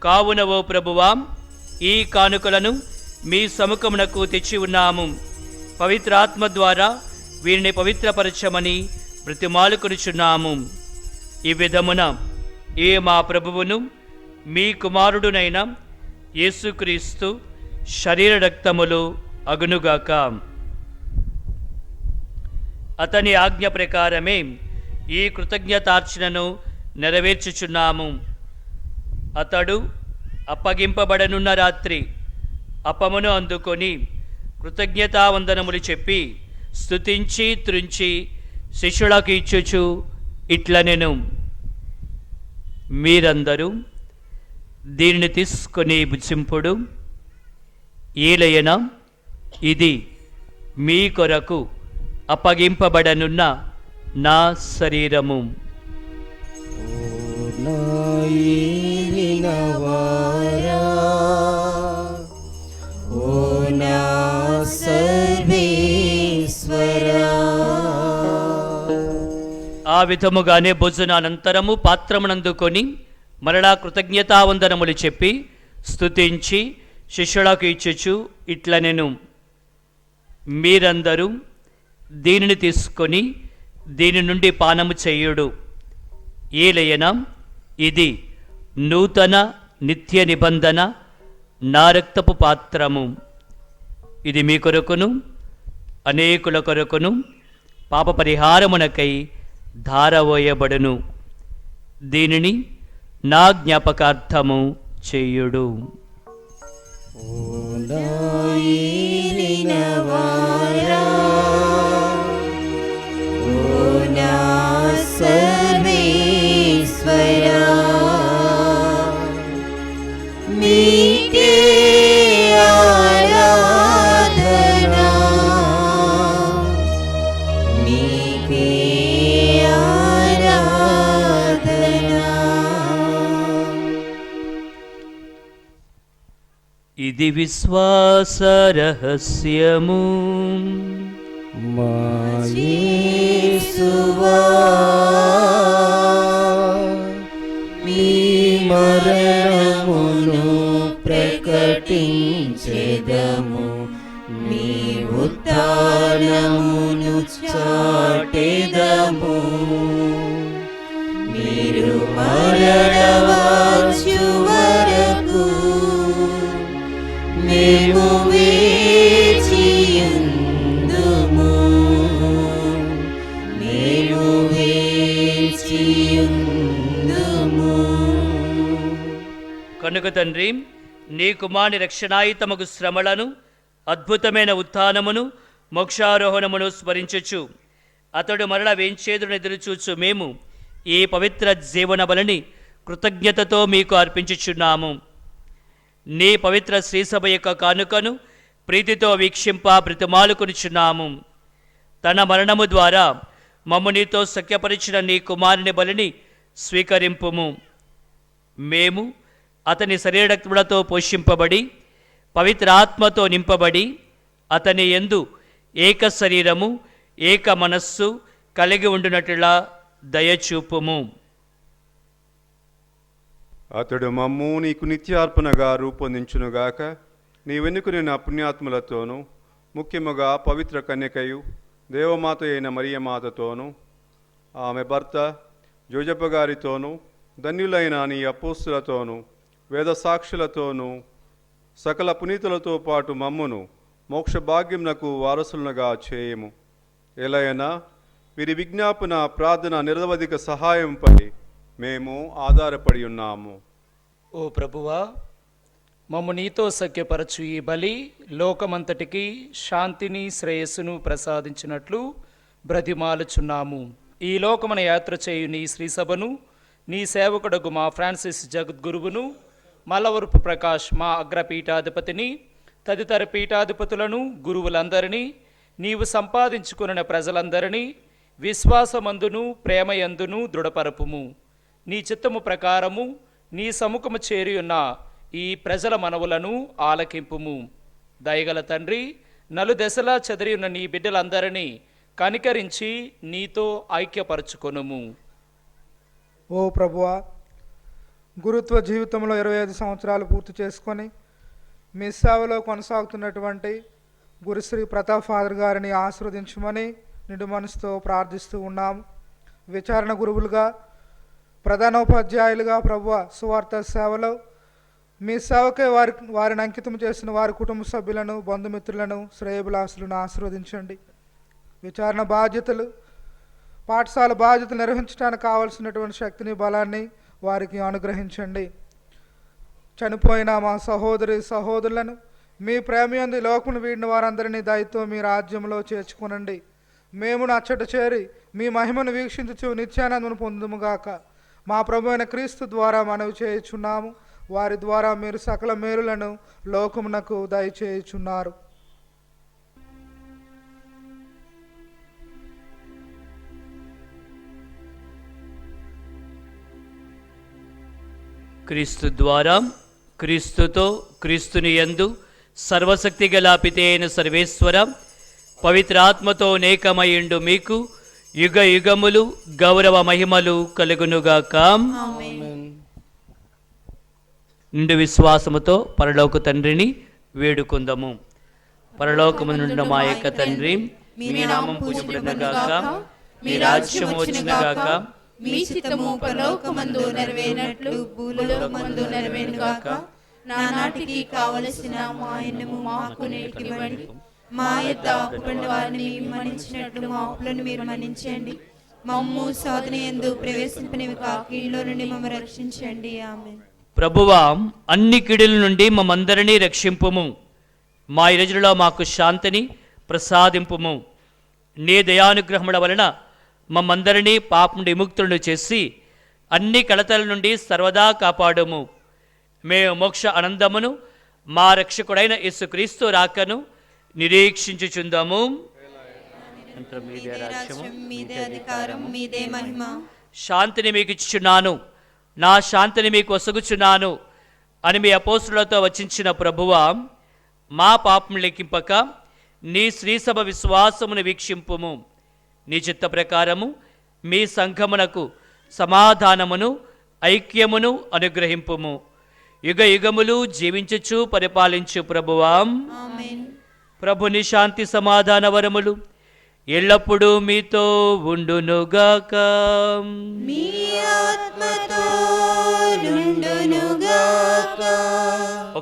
కావున ఓ ప్రభువా, ఈ కానుకలను మీ సముఖమునకు తెచ్చి ఉన్నాము. పవిత్రాత్మ ద్వారా వీరిని పవిత్రపరచమని బ్రతిమాలుకొనుచున్నాము. ఈ విధమున ఏ మా ప్రభువును మీ కుమారుడునైన యేసుక్రీస్తు శరీర రక్తములు అగునుగాక. అతని ఆజ్ఞ ప్రకారమే ఈ కృతజ్ఞతార్చనను నెరవేర్చుచున్నాము. అతడు అప్పగింపబడనున్న రాత్రి అప్పమును అందుకొని కృతజ్ఞతావందనములు చెప్పి స్తుతించి త్రుంచి శిష్యులకు ఇచ్చుచు ఇట్లనెను, మీరందరూ దీనిని తీసుకొని భుజింపుడు. ఏలయన ఇది మీ కొరకు అప్పగింపబడనున్న నా శరీరము. సర్వేశ్వరా. ఆ విధముగానే భోజనానంతరము పాత్రమునందుకొని మరలా కృతజ్ఞతావందనములు చెప్పి స్తుతించి శిష్యులకు ఇచ్చుచు ఇట్లనెను, మీరందరూ దీనిని తీసుకొని దీని నుండి పానము చేయుడు. ఏలయన ఇది నూతన నిత్య నిబంధన నా రక్తపు పాత్రము. ఇది మీ కొరకును అనేకుల కొరకును పాప పరిహారమునకై ధారవోయబడును. దీనిని నా జ్ఞాపకార్థము చేయుడు. సర్వేశ్వరా, మీకే ఆరాధనా, మీకే ఆరాధనా. ఇది విశ్వాస రహస్యము. మా యేసువా, మీ మరణమును ప్రకటించెదము, మీ ఉత్థానమును చాటెదము. మీరు మరణవచ్చు వరకు మేము వేచియుందుము, మేము వేచియుందుము. కనుక తండ్రి, నీ కుమారుని రక్షణాయుతమగు శ్రమలను, అద్భుతమైన ఉత్థానమును, మోక్షారోహణమును స్మరించుచు అతడు మరల వేంచేదును ఎదురుచూచు మేము ఈ పవిత్ర జీవన బలిని కృతజ్ఞతతో మీకు అర్పించుచున్నాము. నీ పవిత్ర శ్రీసభ యొక్క కానుకను ప్రీతితో వీక్షింప బ్రతిమాలుకొనుచున్నాము. తన మరణము ద్వారా మమ్ము నీతో సఖ్యపరిచిన నీ కుమారుని బలిని స్వీకరింపుము. మేము అతని శరీరములతో పోషింపబడి పవిత్ర ఆత్మతో నింపబడి అతని యందు ఏక శరీరము ఏక మనస్సు కలిగి ఉండునట్లుగా దయచూపుము. అతడు మమ్ము నీకు నిత్యార్పణగా రూపొందించునుగాక. నీ వెనుకని నా పుణ్యాత్ములతోనూ, ముఖ్యముగా పవిత్ర కన్యకయు దేవమాత అయిన మరియమాతతోనూ, ఆమె భర్త జోజప్ప గారితోనూ, ధన్యులైన నీ అపోస్తులతోనూ, వేద సాక్షులతోనూ, సకల పునీతులతో పాటు మమ్మును మోక్ష భాగ్యమునకు వారసులుగా చేయము. ఎలయనా వీరి విజ్ఞాపన ప్రార్థన నిరవధిక సహాయంపై మేము ఆధారపడి ఉన్నాము. ఓ ప్రభువా, మమ్ము నీతో సఖ్యపరచు ఈ బలి లోకమంతటికి శాంతిని శ్రేయస్సును ప్రసాదించినట్లు బ్రతిమాలుచున్నాము. ఈ లోకమున యాత్ర చేయు నీ శ్రీసభను, నీ సేవకుడగు మా ఫ్రాన్సిస్ జగద్గురువును, మల్లవరపు ప్రకాష్ మా అగ్రపీఠాధిపతిని, తదితర పీఠాధిపతులను, గురువులందరినీ, నీవు సంపాదించుకున్న ప్రజలందరినీ విశ్వాసమందును ప్రేమయందును దృఢపరపుము. నీ చిత్తము ప్రకారము నీ సముఖము చేరియున్న ఈ ప్రజల మనవులను ఆలకింపుము. దయగల తండ్రి, నలుదెసలా చెదరియున్న నీ బిడ్డలందరినీ కనికరించి నీతో ఐక్యపరచుకొనుము. ఓ ప్రభువా, గురుత్వ జీవితంలో 25 సంవత్సరాలు పూర్తి చేసుకొని మీ సేవలో కొనసాగుతున్నటువంటి గురుశ్రీ ప్రతాప్ ఫాదర్ గారిని ఆశీర్వదించమని నిండు మనసుతో ప్రార్థిస్తూ ఉన్నాము. విచారణ గురువులుగా, ప్రధానోపాధ్యాయులుగా ప్రభువ సువార్త సేవలో మీ సేవకే వారిని అంకితం చేసిన వారి కుటుంబ సభ్యులను, బంధుమిత్రులను, శ్రేయభిలాసులను ఆశీర్వదించండి. విచారణ బాధ్యతలు, పాఠశాల బాధ్యతలు నిర్వహించడానికి కావలసినటువంటి శక్తిని, బలాన్ని వారికి అనుగ్రహించండి. చనిపోయిన మా సహోదరులను మీ ప్రేమయందు లోకమును వీడిన వారందరినీ దయతో మీ రాజ్యంలో చేర్చుకునండి. మేము అచ్చట చేరి మీ మహిమను వీక్షించుచు నిత్యానందమును పొందుముగాక. మా ప్రభు అయిన క్రీస్తు ద్వారా మనవి చేయుచున్నాము. వారి ద్వారా మీరు సకల మేలులను లోకమునకు దయచేయుచున్నారు. క్రీస్తు ద్వారా, క్రీస్తుతో, క్రీస్తుని యందు సర్వశక్తి గల పితైన సర్వేశ్వర పవిత్రాత్మతో నేకమయ్యుండు మీకు యుగ యుగములు గౌరవ మహిమలు కలుగునుగాక. నిండు విశ్వాసముతో పరలోక తండ్రిని వేడుకుందాము. పరలోకమునున్న మా యొక్క తండ్రి, మీ నామం పూజింపబడునుగాక, మీ రాజ్యం వచ్చునుగాక, మీ చిత్తము పరలోకమందు నెరవేరినట్లు భూలోకమందు నెరవేరునుగాక. నానాటికి కావలసిన మా అన్నము మాకు నేర్పివ్వండి. మా యొద్ద అప్పుపడిన వారిని మన్నించినట్లు మా అప్పులను మీరు మన్నించండి. మమ్ము శోధన యందు ప్రవేశింపనివిగా కీడులో నుండి మమ్మల్ని రక్షించండి. ఆమేన్. ప్రభువా, అన్ని కీడుల నుండి మమ్మందరినీ రక్షింపుము. మా ఈ రోజులలో మాకు శాంతిని ప్రసాదింపుము. నీ దయానుగ్రహముల వలన మమ్మందరినీ పాపం నుండి విముక్తులను చేసి అన్ని కలతల నుండి సర్వదా కాపాడుము. మేము మోక్ష ఆనందమును మా రక్షకుడైన యేసుక్రీస్తు రాకను నిరీక్షించుచుందాము. మీదే రాజ్యం, మీదే అధికారం, మీదే మహిమ. శాంతిని మీకు ఇచ్చుచున్నాను, నా శాంతిని మీకు ఒసగుచున్నాను అని మీ అపోస్తులతో వచించిన ప్రభువా, మా పాపం లెక్కింపక నీ శ్రీసభ విశ్వాసమును వీక్షింపుము. నీ చిత్త ప్రకారము మీ సంఘమునకు సమాధానమును ఐక్యమును అనుగ్రహింపుము. యుగ యుగములు జీవించుచు పరిపాలించు ప్రభువా, ప్రభుని శాంతి సమాధాన వరములు ఎల్లప్పుడూ మీతో ఉండునుగాక. మీ ఆత్మతో నుండునుగాక.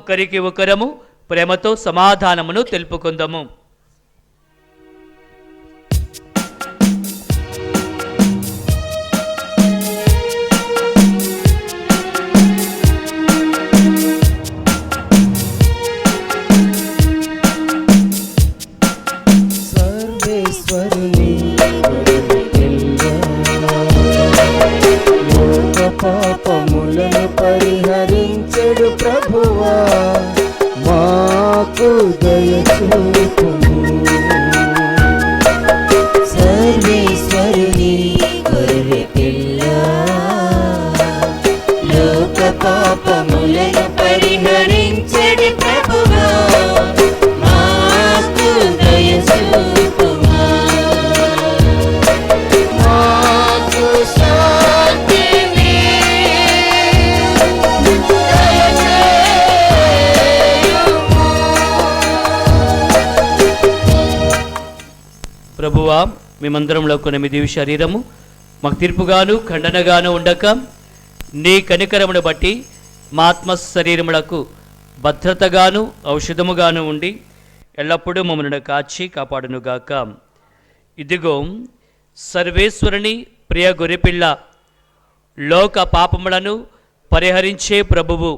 ఒకరికి ఒకరము ప్రేమతో సమాధానమును తెలుపుకుందాము. సర్వేశ్వరుని పాపములను పరిహరించెడు ప్రభువా, మాకు దయచూపుము. సర్వేశ్వరుని గొర్రె పిల్ల, లోక పాపములను పరిహరించెడు ప్రభువా, మాకు దయచూపుము. మాకు శాంతిని ప్రభువా, మేమందరంలో కొన్ని మీ దివ్య శరీరము మాకు తీర్పుగాను ఖండనగాను ఉండక నీ కనికరమును బట్టి మా ఆత్మ శరీరములకు భద్రతగాను ఔషధముగాను ఉండి ఎల్లప్పుడూ మమ్మల్ని కాచి కాపాడునుగాక. ఇదిగో సర్వేశ్వరుని ప్రియ గొర్రెపిల్ల, లోక పాపములను పరిహరించే ప్రభువు,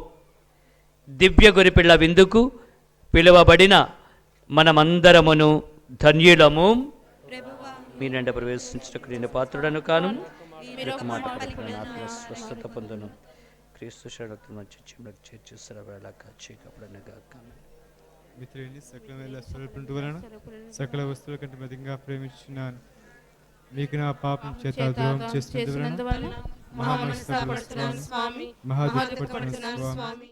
దివ్య గొర్రెపిల్ల విందుకు పిలువబడిన మనమందరమును ధన్యులము. మీ నిండా ప్రవేశించుటకు నేను పాత్రుడను కాను. మాట స్వస్థత పొందును. క్రీస్తు శరణత్వం చేర్చి సరవేళ కాచి కాపాడనుగాక. మిత్రుని సకలమైన స్వరూపుంటు వలన సకల వస్తువుల కంటే మధికంగా ప్రేమించున్నాను. మీకు నా పాపం చేత ద్రోహం చేస్తున్నందువలన మహామనస్తాపడుతున్నాను స్వామి, మహాదుఃఖపడుతున్నాను స్వామి.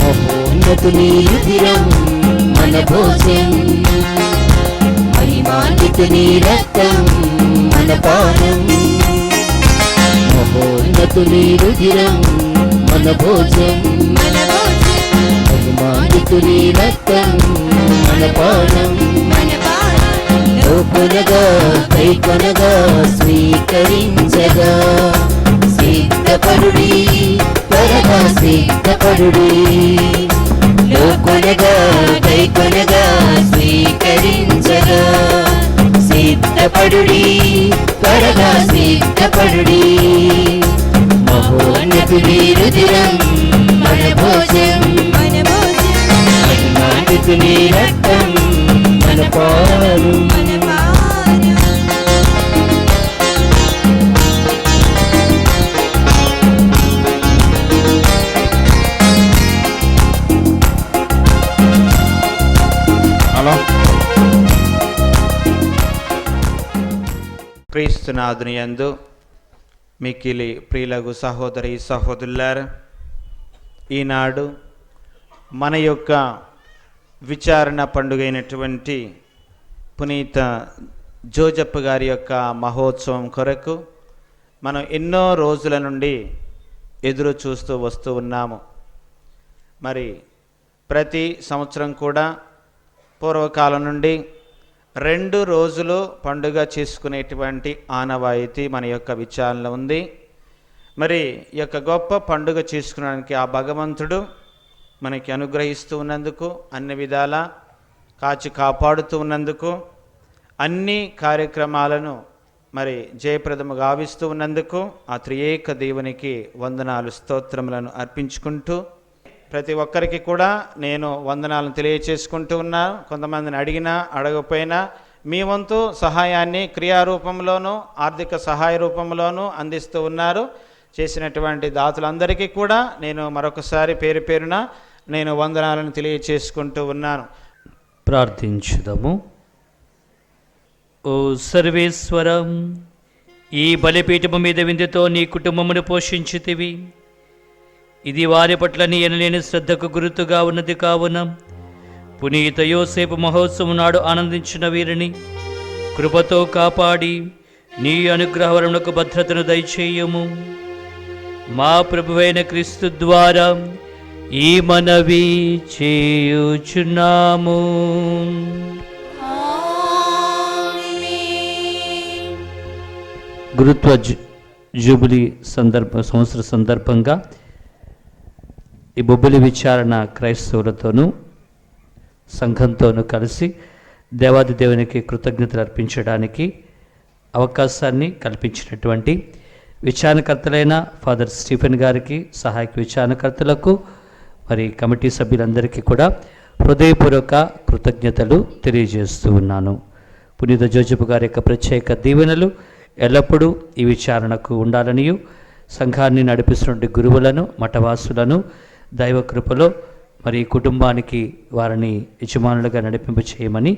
మహోన్నతుని రుధిరం మన భోజనం, మహిమాన్వితుని రక్తం మన పానం. మహోన్నతుని రుధిరం మన భోజనం, మహిమాన్వితుని రక్తం మన పానం. లోకొనగా కైకొనగా స్వీకరించగా సిద్ధపడుడి, త్వరగా సిద్ధపడుడి. లోకొనగా కైకొనగా స్వీకరించగా సిద్ధపడుడి, త్వరగా సిద్ధపడుడి. మహోన్నత నీ రుధిరం మన భోజం నాటికి నీ రక్తం మన పాలు. హలో క్రీస్తునాథుని యందు మిక్కిలి ప్రియులగు సహోదరి సహోదరులారా, ఈనాడు మన యొక్క విచారణ పండుగ అయినటువంటి పునీత జోజప్ప గారి యొక్క మహోత్సవం కొరకు మనం ఎన్నో రోజుల నుండి ఎదురు చూస్తూ వస్తూ ఉన్నాము. మరి ప్రతి సంవత్సరం కూడా పూర్వకాలం నుండి 2 రోజులు పండుగ చేసుకునేటువంటి ఆనవాయితీ మన యొక్క విచారణలో ఉంది. మరి ఈ యొక్క గొప్ప పండుగ చేసుకునడానికి ఆ భగవంతుడు మనకి అనుగ్రహిస్తూ ఉన్నందుకు, అన్ని విధాలా కాచి కాపాడుతూ ఉన్నందుకు, అన్ని కార్యక్రమాలను మరి జయప్రదము గావిస్తూ ఉన్నందుకు ఆ త్రియేక దేవునికి వందనాలు స్తోత్రములను అర్పించుకుంటూ, ప్రతి ఒక్కరికి కూడా నేను వందనాలను తెలియచేసుకుంటూ ఉన్నాను. కొంతమందిని అడిగినా అడగకపోయినా మీ వంతు సహాయాన్ని క్రియారూపంలోనూ ఆర్థిక సహాయ రూపంలోనూ అందిస్తూ ఉన్నారు. చేసినటువంటి దాతలందరికీ కూడా నేను మరొకసారి పేరు పేరున నేను వందనాలను తెలియచేసుకుంటూ ఉన్నాను. ప్రార్థించుదాము. ఓ సర్వేశ్వరం, ఈ బలిపీఠము మీద విందుతో నీ కుటుంబమును పోషించితివి. ఇది వారి పట్ల నీ ఎనలేని శ్రద్ధకు గుర్తుగా ఉన్నది. కావున పునీత యోసేపు మహోత్సవం నాడు ఆనందించిన వీరిని కృపతో కాపాడి నీ అనుగ్రహవరమునకు భద్రతను దయచేయము. మా ప్రభువైన క్రీస్తు ద్వారా ఈ మనవి చేయుచున్నాము. గురుత్వ జూబిలీ సంవత్సర సందర్భంగా ఈ బొబ్బిలి విచారణ క్రైస్తవులతోనూ సంఘంతోనూ కలిసి దేవాది దేవునికి కృతజ్ఞతలు అర్పించడానికి అవకాశాన్ని కల్పించినటువంటి విచారణకర్తలైన ఫాదర్ స్టీఫెన్ గారికి, సహాయక విచారణకర్తలకు, మరి కమిటీ సభ్యులందరికీ కూడా హృదయపూర్వక కృతజ్ఞతలు తెలియజేస్తూ ఉన్నాను. పునీత జోజప్ప గారి యొక్క ప్రత్యేక దీవెనలు ఎల్లప్పుడూ ఈ విచారణకు ఉండాలనియు, సంఘాన్ని నడిపిస్తున్న గురువులను, మఠవాసులను దైవ కృపలో మరి కుటుంబానికి వారిని యజమానులుగా నడిపింప చేయమని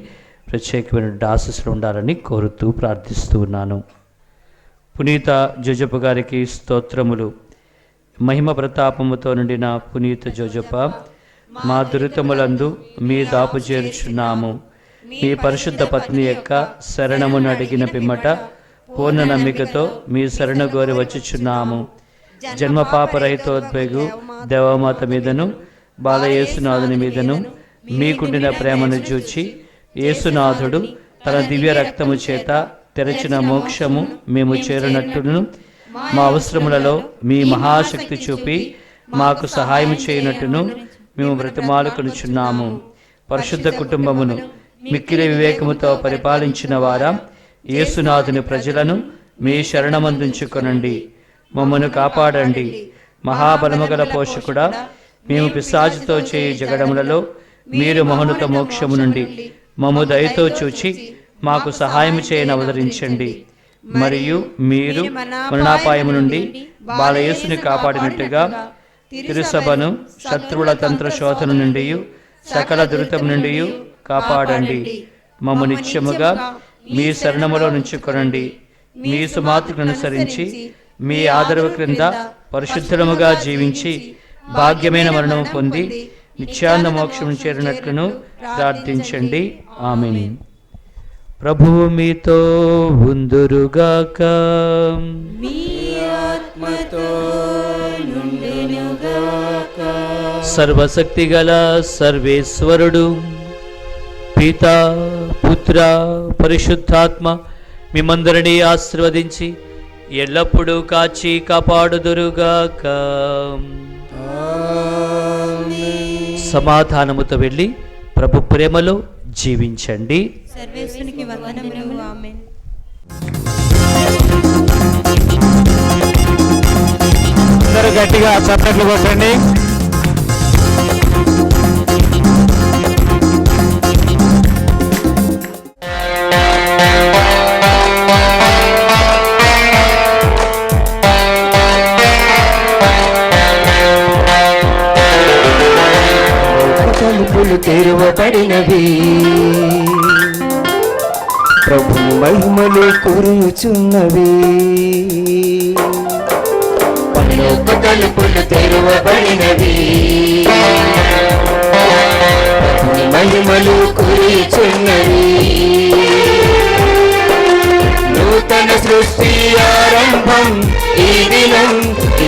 ప్రత్యేకమైన ఆశీస్సులు ఉండాలని కోరుతూ ప్రార్థిస్తూ ఉన్నాను. పునీత జోజప్ప గారికి స్తోత్రములు. మహిమ ప్రతాపముతో నిండిన పునీత జోజప్ప, మా దురితములందు మీ దాపు చేర్చున్నాము. మీ పరిశుద్ధ పత్ని యొక్క శరణమును అడిగిన పిమ్మట పూర్ణ నమ్మికతో మీ శరణ గోరి వచ్చుచున్నాము. జన్మ పాపరహితోద్వేగు దేవమాత మీదను బాలయేసునాథుని మీదను మీకుండిన ప్రేమను చూచి యేసునాథుడు తన దివ్య రక్తము చేత తెరచిన మోక్షము మేము చేరునట్టును మా అవసరములలో మీ మహాశక్తి చూపి మాకు సహాయం చేయనట్టును మేము బ్రతిమాలుకొనుచున్నాము. పరిశుద్ధ కుటుంబమును మిక్కిలి వివేకముతో పరిపాలించిన వారా, యేసునాథుని ప్రజలను మీ శరణమందించుకొనండి. మమ్మను కాపాడండి. మహాబలముగల పోషకుడా, మేము పిశాచుతో చేయి జగడములలో మీరు మహోన్నత మోక్షము నుండి మమ్ము దయతో చూచి మాకు సహాయం చేయని అవతరించండి. మరియు మీరు మరణాపాయము నుండి బాలయేసుని కాపాడినట్టుగా తిరుసభను శత్రువుల తంత్ర శోధన నుండి సకల దురితం నుండి కాపాడండి. మమ్ము నిత్యముగా మీ శరణములో నుంచుకొనండి. మీ సుమాత్రకు అనుసరించి మీ ఆదరవు క్రింద పరిశుద్ధముగా జీవించి భాగ్యమైన మరణము పొంది నిత్యాన్న మోక్షం చేరినట్లును ప్రార్థించండి. ఆమేన్. ప్రభువు మీతో ఉందురుగాక. సర్వశక్తిగల సర్వేశ్వరుడు పితా, పుత్ర, పరిశుద్ధాత్మ మిమ్మందరినీ ఆశీర్వదించి ఎల్లప్పుడూ కాచి కాపాడుదురుగాక. సమాధానముతో వెళ్ళి ప్రభు ప్రేమలో జీవించండి. సర్వేశ్వరునికి వందనములు. ఆమేన్. అందరూ గట్టిగా చప్పట్లు కొట్టండి. తలుపులు తెరవబడినవి, ప్రభు మహిమలు కురుచున్నవి. పరలోక తలుపులు తెరవబడినవి, ప్రభు మహిమలు కురుచున్నవి. నూతన సృష్టి ఆరంభం ఈ దినం,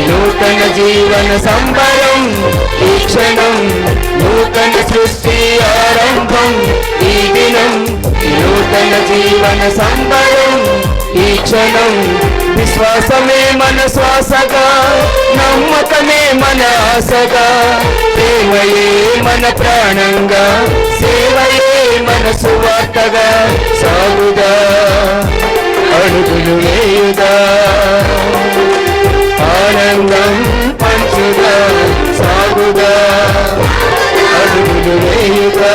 నూతన జీవన సంబరం ఈ క్షణం. నూతన సృష్టి ఆరంభం ఈ దినం, నూతన జీవన సంబరం ఈ క్షణం. విశ్వాసమే మన శ్వాసగా, నమ్మకమే మన ఆశగా, ప్రేమయే మన ప్రాణంగా, సేవయే మన సువార్తగా సాగుదా, అడుగులు వేయుదా, ఆనందం పంచుదా సాగుదా, అడుగులు వేయుదా,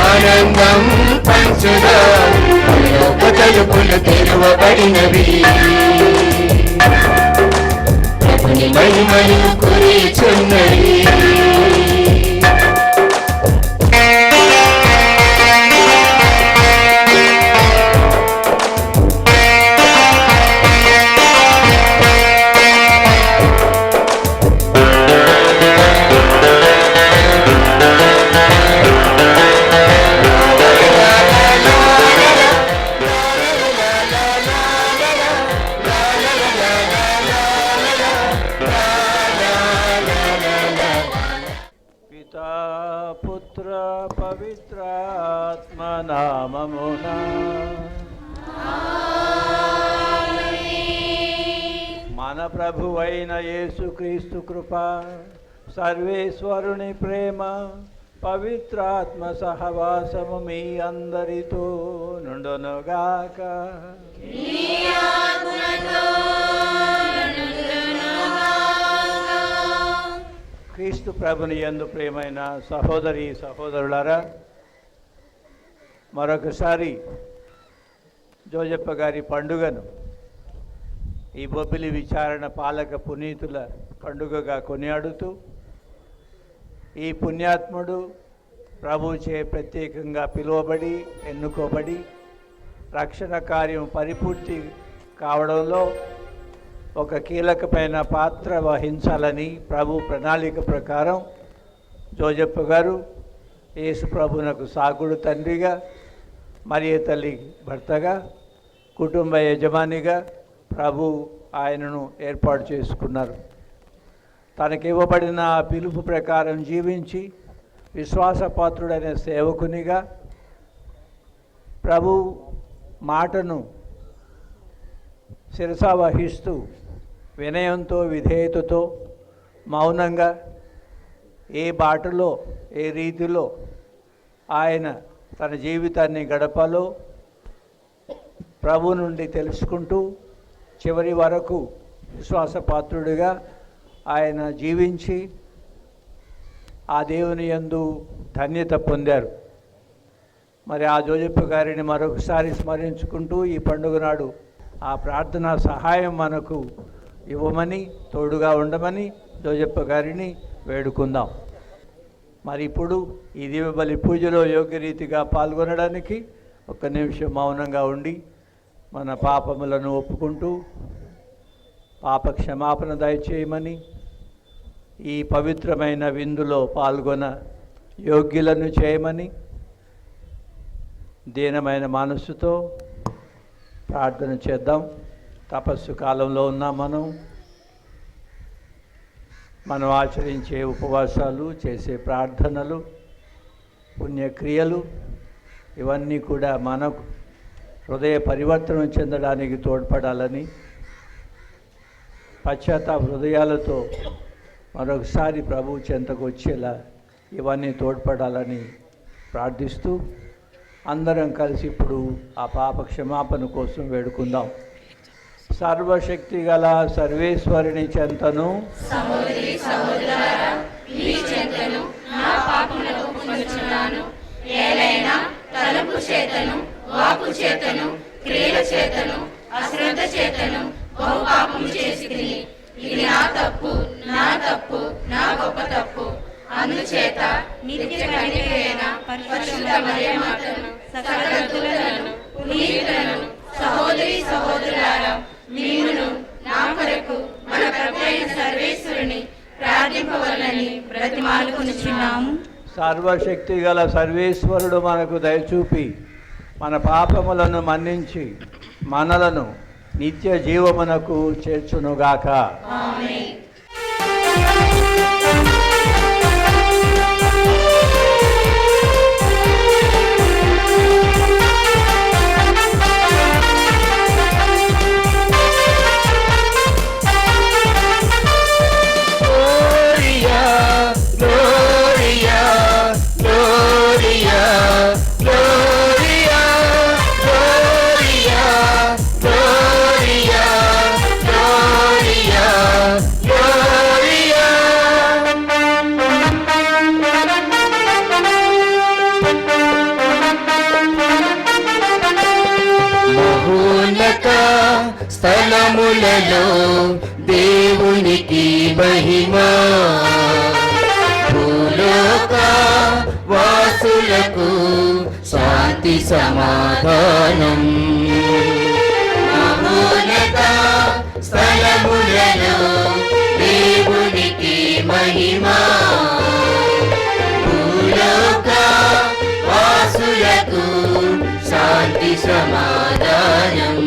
ఆనందం పంచుదా. పరలోక తలుపులు తెరవబడినవి, ప్రభుని మహిమలు కురిచున్నవి. పుత్ర పవిత్రాత్మ నామమున మన ప్రభువైన యేసుక్రీస్తు కృప, సర్వేశ్వరుని ప్రేమ, పవిత్రాత్మ సహవాసము మీ అందరితో నుండునుగాక. క్రీస్తు ప్రభుని యందు ప్రియమైన సహోదరి సహోదరులారా, మరొకసారి జోజప్ప గారి పండుగను ఈ బొబ్బిలి విచారణ పాలక పునీతుల పండుగగా కొనియాడుతూ, ఈ పుణ్యాత్ముడు ప్రభుచే ప్రత్యేకంగా పిలువబడి ఎన్నుకోబడి రక్షణ కార్యం పరిపూర్తి కావడంలో ఒక కీలకమైన పాత్ర వహించాలని ప్రభు ప్రణాళిక ప్రకారం జోజప్ప గారు యేసు ప్రభునకు సాకుడు తండ్రిగా, మరియ తల్లి భర్తగా, కుటుంబ యజమానిగా ప్రభు ఆయనను ఏర్పాటు చేసుకున్నారు. తనకి ఇవ్వబడిన పిలుపు ప్రకారం జీవించి విశ్వాసపాత్రుడైన సేవకునిగా ప్రభు మాటను శిరస వహిస్తూ వినయంతో విధేయతతో మౌనంగా ఏ బాటలో ఏ రీతిలో ఆయన తన జీవితాన్ని గడపాలో ప్రభు నుండి తెలుసుకుంటూ చివరి వరకు విశ్వాసపాత్రుడిగా ఆయన జీవించి ఆ దేవుని యందు ధన్యత పొందారు. మరి ఆ జోజప్ప గారిని మరొకసారి స్మరించుకుంటూ ఈ పండుగ నాడు ఆ ప్రార్థనా సహాయం మనకు ఇవ్వమని, తోడుగా ఉండమని జోజప్ప గారిని వేడుకుందాం. మరి ఇప్పుడు ఈ దివ్యబలి పూజలో యోగ్యరీతిగా పాల్గొనడానికి ఒక్క నిమిషం మౌనంగా ఉండి మన పాపములను ఒప్పుకుంటూ పాప క్షమాపణ దయచేయమని, ఈ పవిత్రమైన విందులో పాల్గొన యోగ్యులను చేయమని దీనమైన మనస్సుతో ప్రార్థన చేద్దాం. తపస్సు కాలంలో ఉన్నాం. మనం ఆచరించే ఉపవాసాలు, చేసే ప్రార్థనలు, పుణ్యక్రియలు ఇవన్నీ కూడా మనకు హృదయ పరివర్తనం చెందడానికి తోడ్పడాలని, పశ్చాత్తాప హృదయాలతో మరొకసారి ప్రభు చెంతకు వచ్చేలా ఇవన్నీ తోడ్పడాలని ప్రార్థిస్తూ అందరం కలిసి ఇప్పుడు ఆ పాప క్షమాపణ కోసం వేడుకుందాం. సర్వశక్తి గల సర్వేశ్వరుని చెంతను సహోదరి సహోదరులారా, మీ చెంతను నా పాపములను ఒప్పుకొనుచున్నాను. ఏలైనా తలంపు చేతను, వాక్కు చేతను, క్రియల చేతను, అశ్రద్ధ చేతను బహు పాపము చేసితిని. ఇది నా తప్పు, నా తప్పు, నా గొప్ప తప్పు. అందుచేత నిత్య కన్యకైన పరిశుద్ధ మరియమాతను, సకల పునీతులను, సహోదరి సహోదరులారా, మీరును నా కొరకు మన ప్రభువైన సర్వేశ్వరుని ప్రార్థింపవలనని బ్రతిమాలుకొనుచున్నాము. సర్వశక్తి గల సర్వేశ్వరుడు మనకు దయచూపి మన పాపములను మన్నించి మనలను నిత్య జీవమునకు చేర్చునుగాక. ఆమేన్. స్థలములలో దేవునికి మహిమా, భూలోక వాసులకు శాంతి సమాధానం. మహోన్నత స్థలములలో దేవునికి మహిమా, భూలోక వాసులకు శాంతి సమాధానం.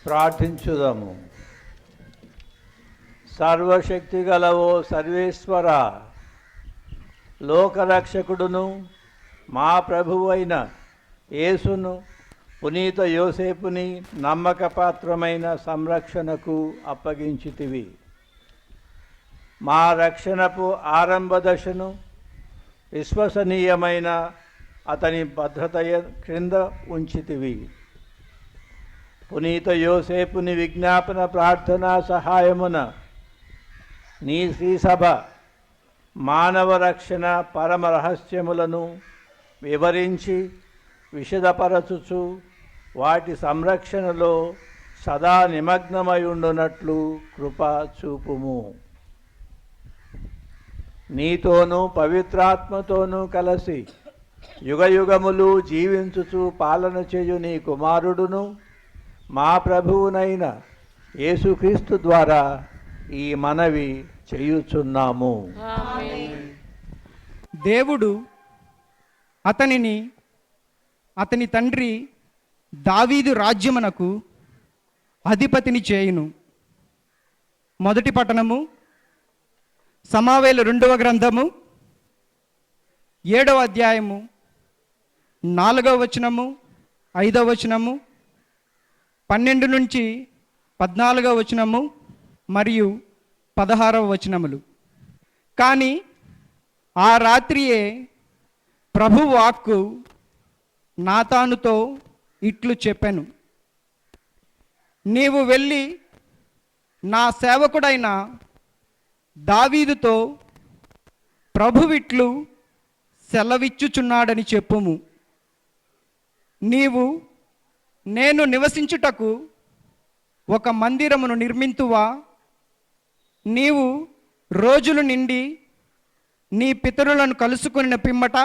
ప్రార్థించుదాము. సర్వశక్తి గలవో సర్వేశ్వర, లోకరక్షకుడును మా ప్రభువు అయిన యేసును పునీత యోసేపుని నమ్మకపాత్రమైన సంరక్షణకు అప్పగించితివి. మా రక్షణపు ఆరంభ దశను విశ్వసనీయమైన అతని భద్రత క్రింద ఉంచితివి. పునీత యోసేపుని విజ్ఞాపన ప్రార్థనా సహాయమున నీ శ్రీసభ మానవ రక్షణ పరమ రహస్యములను వివరించి విశదపరచుచు వాటి సంరక్షణలో సదా నిమగ్నమై ఉండునట్లు కృప చూపుము. నీతోనూ పవిత్రాత్మతోనూ కలిసి యుగయుగములు జీవించుచు పాలన చేయు నీ కుమారుడును మా ప్రభువునైన యేసుక్రీస్తు ద్వారా ఈ మనవి చేయుచున్నాము. దేవుడు అతనిని అతని తండ్రి దావీదు రాజ్యమునకు అధిపతిని చేయును. మొదటి పట్టణము సమూయేలు 2వ గ్రంథము 7వ అధ్యాయము 4వ వచనము 5వ వచనము 12 నుంచి 14వ వచనము మరియు 16వ వచనములు. కానీ ఆ రాత్రియే ప్రభు వాక్కు నాతానుతో ఇట్లు చెప్పెను, నీవు వెళ్ళి నా సేవకుడైన దావీదుతో ప్రభువిట్లు సెలవిచ్చుచున్నాడని చెప్పుము. నీవు నేను నివసించుటకు ఒక మందిరమును నిర్మింతువా? నీవు రోజులు నిండి నీ పితరులను కలుసుకున్న పిమ్మట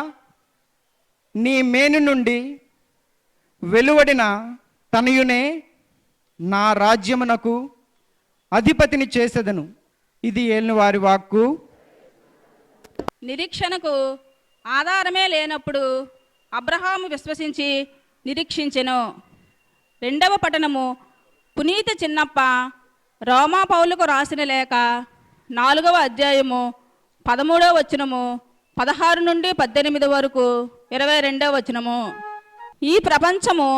నీ మేను నుండి వెలువడిన తనయునే నా రాజ్యమునకు అధిపతిని చేసేదను. ఇది యేలువారి వాక్కు. నిరీక్షణకు ఆధారమే లేనప్పుడు అబ్రహాము విశ్వసించి నిరీక్షించెను. 2వ పట్టణము పునీత చిన్నప్ప రోమా పౌలుకు రాసిన లేఖ 4వ అధ్యాయము 13వ వచనము 16 నుండి 18 వరకు 22వ వచనము. ఈ ప్రపంచము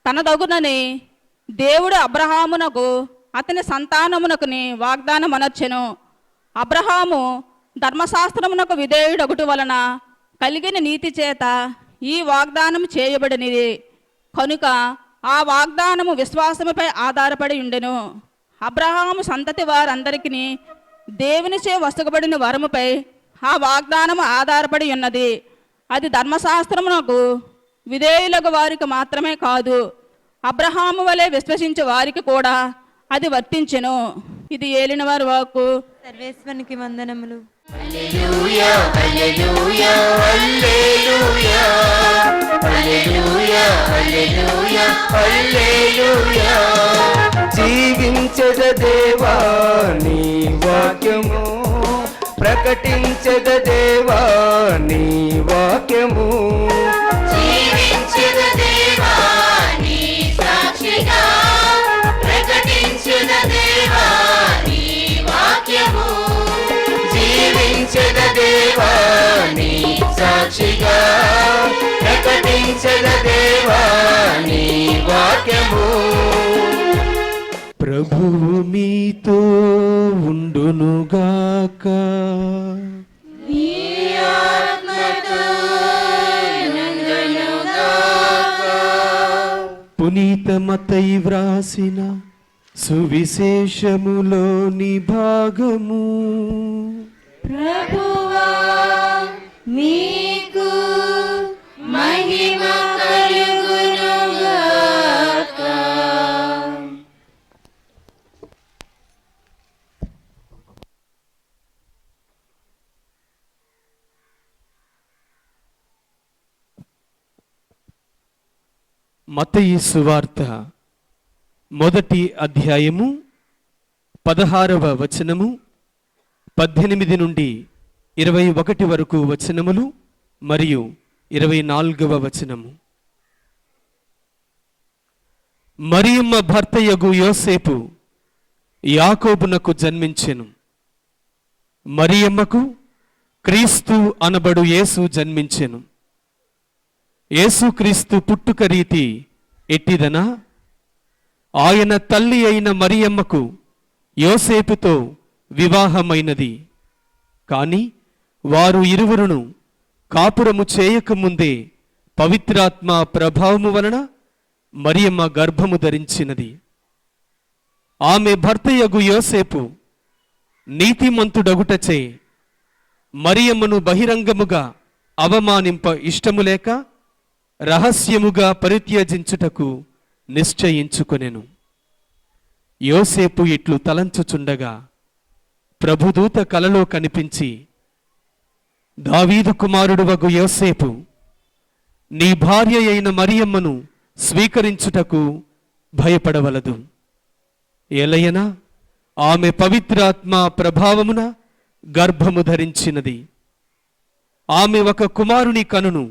తనదగునని దేవుడు అబ్రహామునకు అతని సంతానమునకుని వాగ్దానం అనర్చెను. అబ్రహాము ధర్మశాస్త్రమునకు విధేయుడగుట వలన కలిగిన నీతి చేత ఈ వాగ్దానం చేయబడినది కనుక ఆ వాగ్దానము విశ్వాసముపై ఆధారపడి ఉండెను. అబ్రహాము సంతతి వారందరికీ దేవునిచే వసగబడిన వరముపై ఆ వాగ్దానము ఆధారపడి ఉన్నది. అది ధర్మశాస్త్రమునకు విధేయులకు వారికి మాత్రమే కాదు, అబ్రహాము వలె విశ్వసించే వారికి కూడా అది వర్తించెను. ఇది ఏలిన వారి వాక్కు. సర్వేశ్వరునికి వందనములు. హల్లెలూయా హల్లెలూయా హల్లెలూయా హల్లెలూయా హల్లెలూయా హల్లెలూయా. జీవించద దేవా నీ వాక్యము, ప్రకటించద దేవా నీ వాక్యము, జీవించద దేవా నీ సాక్షిగా, ప్రకటించద దేవా నీ వాక్యము, జీవించద దేవా నీ సాక్షిగా, ప్రకటించద దేవా నీ వాక్యము. ప్రభువు మీతో ఉండునుగాక. నీ ఆత్మతో నుండునుగాక. పునీత మత్తయి వ్రాసిన సువిశేషములోని భాగము. ప్రభువా నీకు మహిమ కలుగునుగాక. మత్తయి సువార్త 1వ అధ్యాయము 16వ వచనము, 18 నుండి 21 వరకు వచనములు మరియు 24వ వచనము. మరియమ్మ భర్తయగు యోసేపు యాకోబునకు జన్మించెను. మరియమ్మకు క్రీస్తు అనబడు యేసు జన్మించెను. యేసుక్రీస్తు పుట్టుక రీతి ఎట్టిదనా, ఆయన తల్లి అయిన మరియమ్మకు యోసేపుతో వివాహమైనది. కాని వారు ఇరువురును కాపురము చేయకముందే పవిత్రాత్మ ప్రభావము వలన మరియమ్మ గర్భము ధరించినది. ఆమె భర్తయగు యోసేపు నీతిమంతుడగుటచే మరియమ్మను బహిరంగముగా అవమానింప ఇష్టము లేక రహస్యముగా పరిత్యజించుటకు నిశ్చయించుకొనెను. యోసేపు ఇట్లు తలంచుచుండగా ప్రభుదూత కలలో కనిపించి, దావీదు కుమారుడు వగు యోసేపు, నీ భార్య అయిన మరియమ్మను స్వీకరించుటకు భయపడవలదు. ఏలయనా ఆమె పవిత్రాత్మ ప్రభావమున గర్భము ధరించినది. ఆమె ఒక కుమారుని కనును.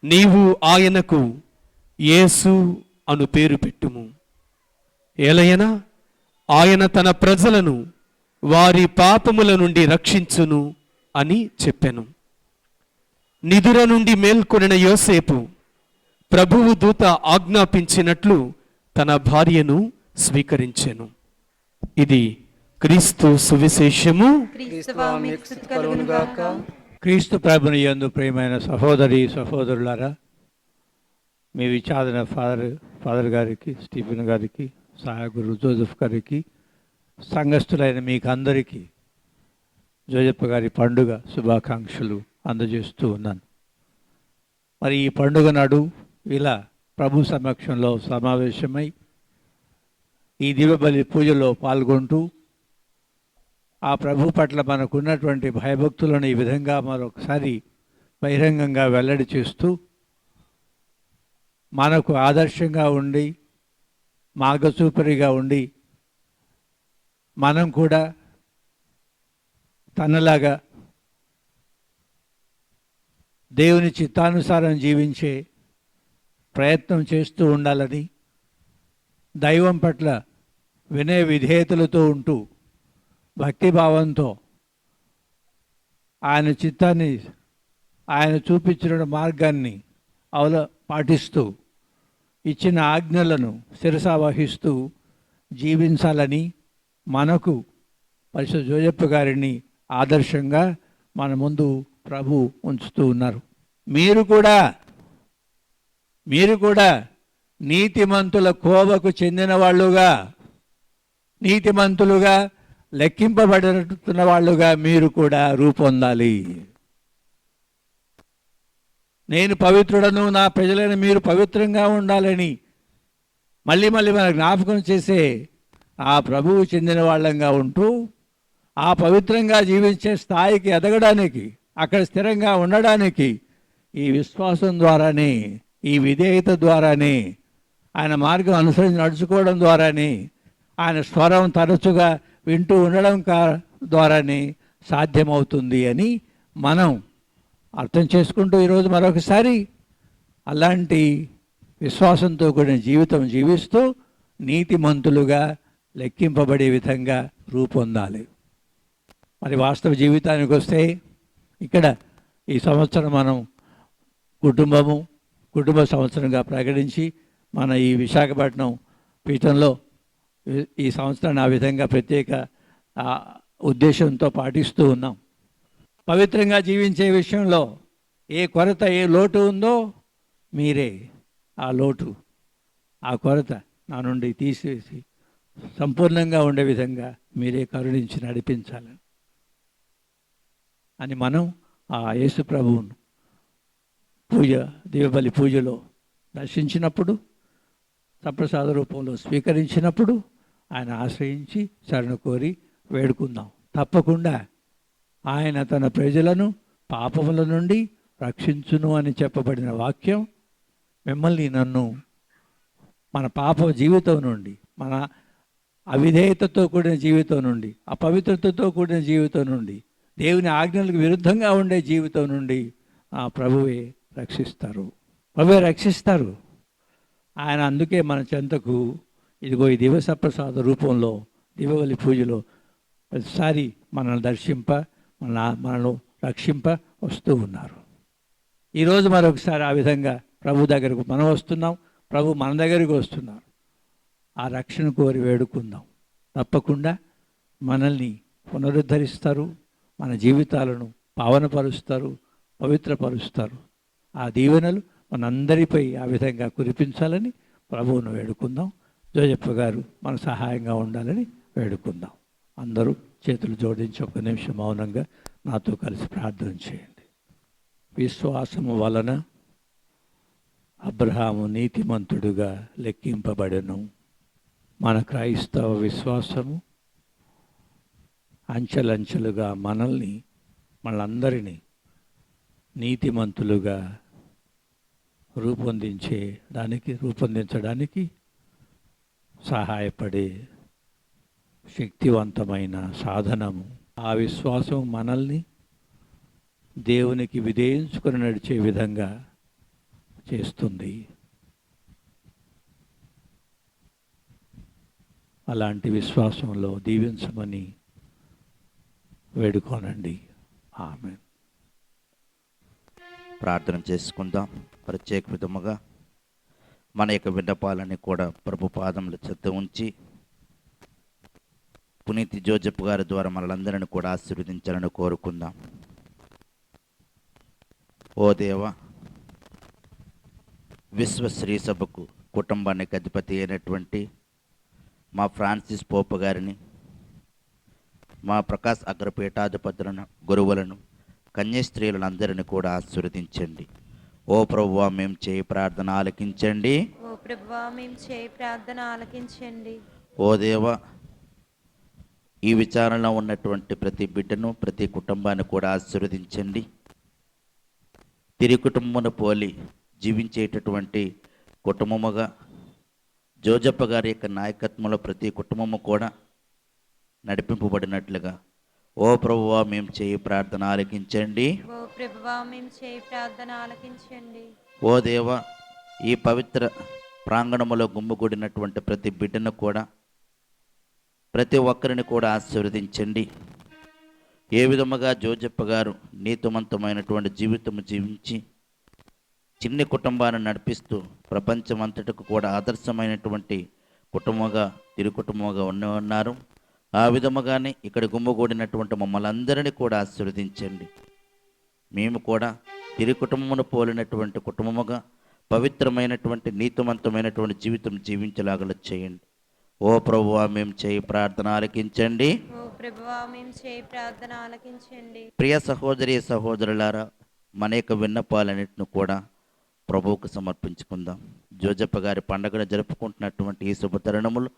నీవు ఆయనకు యేసు అను పేరు పెట్టుము. ఏలయనా ఆయన తన ప్రజలను వారి పాపముల నుండి రక్షించును అని చెప్పెను. నిదుర నుండి మేల్కొనిన యోసేపు ప్రభువు దూత ఆజ్ఞాపించినట్లు తన భార్యను స్వీకరించెను. ఇది క్రీస్తు సువిశేషము. క్రీస్తువా మీకు స్తుతి కలుగునుగాక. క్రీస్తు ప్రభుని యందు ప్రియమైన సహోదరి సహోదరులారా, మీ విచారణ ఫాదర్ గారికి, స్టీఫెన్ గారికి, సహాయకుడు జోసెఫ్ గారికి, సంఘస్థులైన మీకు అందరికీ జోజప్ప గారి పండుగ శుభాకాంక్షలు అందజేస్తూ ఉన్నాను. మరి ఈ పండుగ నాడు ఇలా ప్రభు సమక్షంలో సమావేశమై ఈ దివ్యబలి పూజలో పాల్గొంటూ ఆ ప్రభు పట్ల మనకున్నటువంటి భయభక్తులను ఈ విధంగా మరొకసారి బహిరంగంగా వెల్లడి చేస్తూ మనకు ఆదర్శంగా ఉండి మార్గచూపరిగా ఉండి మనం కూడా తనలాగా దేవుని చిత్తానుసారం జీవించే ప్రయత్నం చేస్తూ ఉండాలని, దైవం పట్ల వినయ విధేయతలతో ఉంటూ భక్తిభావంతో ఆయన చిత్తాన్ని ఆయన చూపించిన మార్గాన్ని పాటిస్తూ ఇచ్చిన ఆజ్ఞలను శిరసా వహిస్తూ జీవించాలని మనకు పరిశుద్ధ జోజప్ప గారిని ఆదర్శంగా మన ముందు ప్రభు ఉంచుతూ ఉన్నారు. మీరు కూడా నీతిమంతుల కోవకు చెందిన వాళ్ళుగా, నీతిమంతులుగా లెక్కింపబడుతున్న వాళ్ళుగా మీరు కూడా రూపొందాలి. నేను పవిత్రుడను, నా ప్రజలైన మీరు పవిత్రంగా ఉండాలని మళ్ళీ మళ్ళీ మన జ్ఞాపకం చేసే ఆ ప్రభువు చెందిన వాళ్ళంగా ఉంటూ ఆ పవిత్రంగా జీవించే స్థాయికి ఎదగడానికి, అక్కడ స్థిరంగా ఉండడానికి ఈ విశ్వాసం ద్వారానే, ఈ విధేయత ద్వారానే, ఆయన మార్గం అనుసరించి నడుచుకోవడం ద్వారానే, ఆయన స్వరం తరచుగా వింటూ ఉండడం ద్వారానే సాధ్యమవుతుంది అని మనం అర్థం చేసుకుంటూ ఈరోజు మరొకసారి అలాంటి విశ్వాసంతో కూడిన జీవితం జీవిస్తూ నీతిమంతులుగా లెక్కింపబడే విధంగా రూపొందాలి. మరి వాస్తవ జీవితానికి వస్తే ఇక్కడ ఈ సంవత్సరం మనం కుటుంబ సంవత్సరంగా ప్రకటించి మన ఈ విశాఖపట్నం పీఠంలో ఈ సంవత్సరాన్ని ఆ విధంగా ప్రత్యేక ఉద్దేశంతో పాటిస్తూ ఉన్నాం. పవిత్రంగా జీవించే విషయంలో ఏ కొరత, ఏ లోటు ఉందో మీరే ఆ లోటు, ఆ కొరత నా నుండి తీసివేసి సంపూర్ణంగా ఉండే విధంగా మీరే కరుణించి నడిపించాలి అని మనం ఆ యేసు ప్రభువును దీపబలి పూజలో దర్శించినప్పుడు, సప్రసాద రూపంలో స్వీకరించినప్పుడు ఆయన ఆశ్రయించి శరణు కోరి వేడుకుందాం. తప్పకుండా ఆయన తన ప్రజలను పాపముల నుండి రక్షించును అని చెప్పబడిన వాక్యం మిమ్మల్ని నన్ను మన పాప జీవితం నుండి, మన అవిధేయతతో కూడిన జీవితం నుండి, అపవిత్రతతో కూడిన జీవితం నుండి, దేవుని ఆజ్ఞలకు విరుద్ధంగా ఉండే జీవితం నుండి ఆ ప్రభువే రక్షిస్తారు. ఆయన అందుకే మన చెంతకు ఇదిగో ఈ దివస ప్రసాద రూపంలో దీపావళి పూజలో ప్రతిసారి మనల్ని దర్శింప, మనను రక్షింప వస్తూ ఉన్నారు. ఈరోజు మరొకసారి ఆ విధంగా ప్రభు దగ్గరకు మనం వస్తున్నాం, ప్రభు మన దగ్గరికి వస్తున్నారు. ఆ రక్షణ కోరి వేడుకుందాం. తప్పకుండా మనల్ని పునరుద్ధరిస్తారు, మన జీవితాలను పావనపరుస్తారు, పవిత్రపరుస్తారు. ఆ దీవెనలు మనందరిపై ఆ విధంగా కురిపించాలని ప్రభువును వేడుకుందాం. జోజప్ప గారు మన సహాయంగా ఉండాలని వేడుకుందాం. అందరూ చేతులు జోడించి ఒక నిమిషం మౌనంగా నాతో కలిసి ప్రార్థన చేయండి. విశ్వాసము వలన అబ్రహాము నీతిమంతుడుగా లెక్కింపబడెను. మన క్రైస్తవ విశ్వాసము అంచెలంచెలుగా నీతిమంతులుగా రూపొందించడానికి సహాయపడే శక్తివంతమైన సాధనము. ఆ విశ్వాసం మనల్ని దేవునికి విధేయించుకొని నడిచే విధంగా చేస్తుంది. అలాంటి విశ్వాసంలో దీవించమని వేడుకోనండి. ఆమేన్. ప్రార్థన చేసుకుందాం. ప్రత్యేక విధముగా మన యొక్క విన్నపాలని కూడా ప్రభు పాదముల చెత్త ఉంచి పునీతి జోజప్ప గారి ద్వారా మనలందరినీ కూడా ఆశీర్వదించాలని కోరుకుందాం. ఓ దేవ, విశ్వశ్రీ సభకు కుటుంబానికి అధిపతి అయినటువంటి మా ఫ్రాన్సిస్ పోప్ గారిని, మా ప్రకాశ్ అగ్రపీఠాధిపతులను, గురువులను, కన్యాస్త్రీలందరినీ కూడా ఆశీర్వదించండి. ఓ ప్రభువా, మేము చేయి ప్రార్థన ఆలకించండి. ఓ దేవ, ఈ విచారణలో ఉన్నటువంటి ప్రతి బిడ్డను, ప్రతి కుటుంబాన్ని కూడా ఆశీర్వదించండి. తిరిగి కుటుంబమును పోలి జీవించేటటువంటి కుటుంబముగా జోజప్ప గారి యొక్క నాయకత్వంలో ప్రతి కుటుంబము కూడా నడిపింపబడినట్లుగా ఓ ప్రభువా, మేము చేయి ప్రార్థన ఆలకించండి. ఓ దేవ, ఈ పవిత్ర ప్రాంగణములో గుమ్మిగూడినటువంటి ప్రతి బిడ్డను కూడా, ప్రతి ఒక్కరిని కూడా ఆశీర్వదించండి. ఏ విధముగా జోజప్ప గారు నీతిమంతమైనటువంటి జీవితం జీవించి చిన్ని కుటుంబాన్ని నడిపిస్తూ ప్రపంచమంతటకు కూడా ఆదర్శమైనటువంటి కుటుంబంగా తిరు కుటుంబంగా ఉన్నారు. ఆ విధముగానే ఇక్కడ గుమ్మగూడినటువంటి మమ్మల్ని అందరినీ కూడా ఆశీర్వదించండి. మేము కూడా తిరు కుటుంబమును పోలినటువంటి కుటుంబముగా పవిత్రమైనటువంటి నీతిమంతమైనటువంటి జీవితం జీవించలాగల చేయండి. ఓ ప్రభువా మేము చేయి ప్రార్థన ఆలకించండి. ప్రియ సహోదరి సహోదరులారా, మన యొక్క విన్నపాలన్నింటిని కూడా ప్రభువుకు సమర్పించుకుందాం. జోజప్ప గారి పండుగను జరుపుకుంటున్నటువంటి ఈ శుభతరుణములు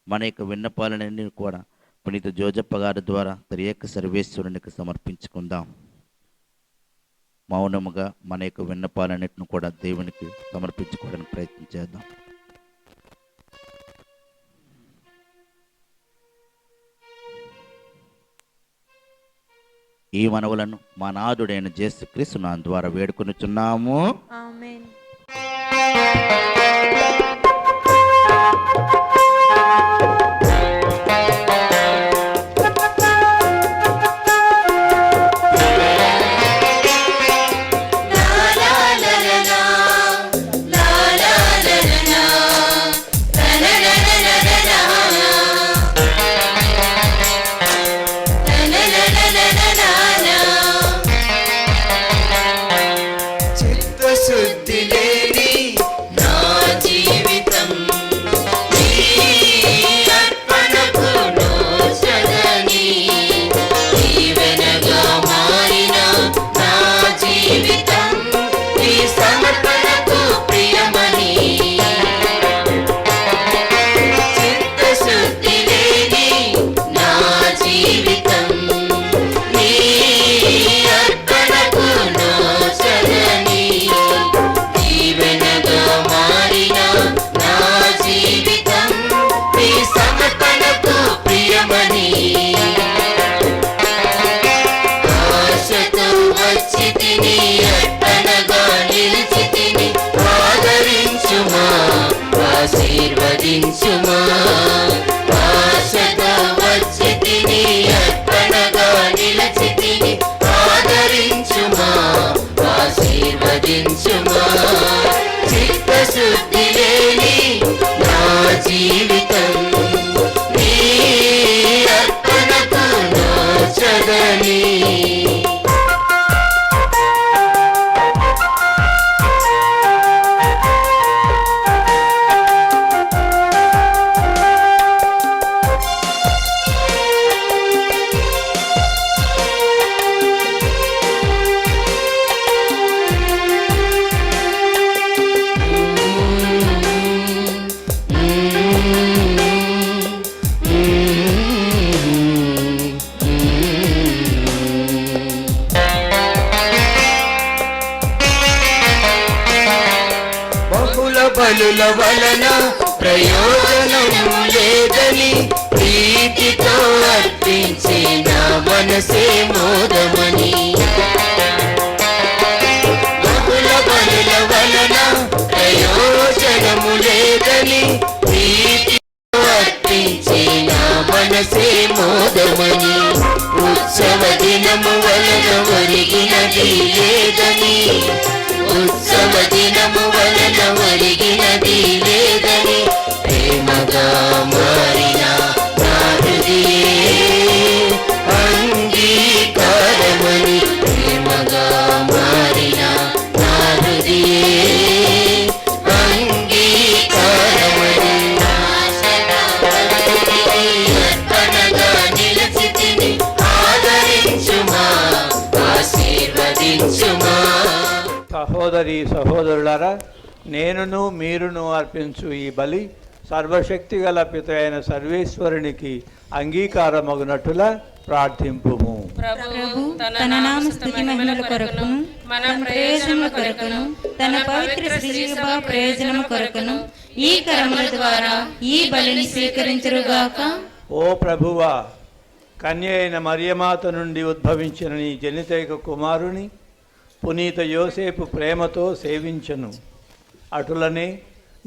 మన యొక్క విన్నపాలన్నీ కూడా పునీత జోజప్ప గారి ద్వారా త్రియేక సర్వేశ్వరునికి సమర్పించుకుందాం. మౌనముగా మన యొక్క విన్నపాలన్నింటిని కూడా దేవునికి సమర్పించుకోవడానికి ప్రయత్నం చేద్దాం. ఈ మనవులను మా నాథుడైన యేసుక్రీస్తు నామమున ద్వారా వేడుకొనుచున్నాము. ఆమేన్. చిత్తశుద్ధి లేని నా జీవితం నీ అర్పణకు నోచదని, దీవెనగా మారిన నా జీవితం నీ సమర్పణకు ప్రియమని. చిత్తశుద్ధి లేని నా జీవితం నీ అర్పణకు నోచదని, దీవెనగా మారిన నా జీవితం నీ సమర్పణకు ప్రియమని. ఆశతో వచ్చి తిని అర్పణగా నిలిచి తిని, ఆదరించుమా ఆశీర్వదించుమా. ఆశతో వచ్చి తిని అర్పణగా నిలిచి తిని, ఆదరించుమా ఆశీర్వదించుమా. చిత్తశుద్ధి లేని నా జీవితం నీ అర్పణకు నోచదని. బహుళ బలుల వలన ప్రయోజనము లేదని, ప్రీతితో అర్పించే నా మనసే మోదమని. బహుళ బలుల వలన ప్రయోజనము లేదని, ప్రీతితో అర్పించే నా మనసే మోదమని. ఉత్సవ దినము వలన ఒరిగినది లేదని, ఉత్సవ దినము వలన ఒరిగినది లేదని, ప్రేమగా మారిన నా హృదయే అంగీకారమని. ప్రేమగా మారిన నా హృదయే అంగీకారమని. అర్పణగా నిలిచి తిని, ఆదరించుమా ఆశీర్వదించుమా. సహోదరి సహోదరులారా, నేనును మీరును అర్పించు ఈ బలి సర్వశక్తి గల పిత అయిన సర్వేశ్వరునికి అంగీకారమగునట్టులా ప్రార్థింపుము. ప్రభు తన నామ స్తుతి మహిమల కొరకును మన ప్రయోజనము కొరకును తన పవిత్ర శ్రీసభ ప్రయోజనము కొరకును ఈ కర్మల ద్వారా ఈ బలిని స్వీకరించురుగాక. ఓ ప్రభువా, కన్య అయిన మరియమాత నుండి ఉద్భవించిన నీ జనితైక కుమారుని పునీత యోసేపు ప్రేమతో సేవించను. అటులనే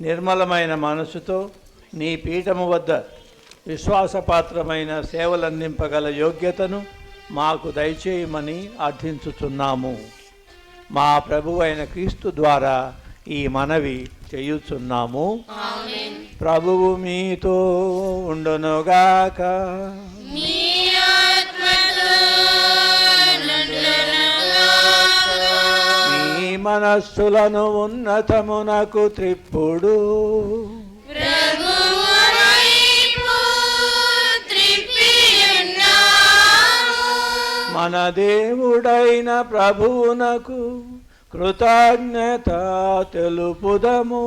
నిర్మలమైన మనసుతో నీ పీఠము వద్ద విశ్వాసపాత్రమైన సేవలందింపగల యోగ్యతను మాకు దయచేయమని అర్థించుచున్నాము. మా ప్రభువైన క్రీస్తు ద్వారా ఈ మనవి చేయుచున్నాము. ప్రభువు మీతో ఉండునుగాక. మీ మనస్సులను ఉన్నతమునకు త్రిప్పుడు. మన దేవుడైన ప్రభువునకు కృతజ్ఞత తెలుపుదము.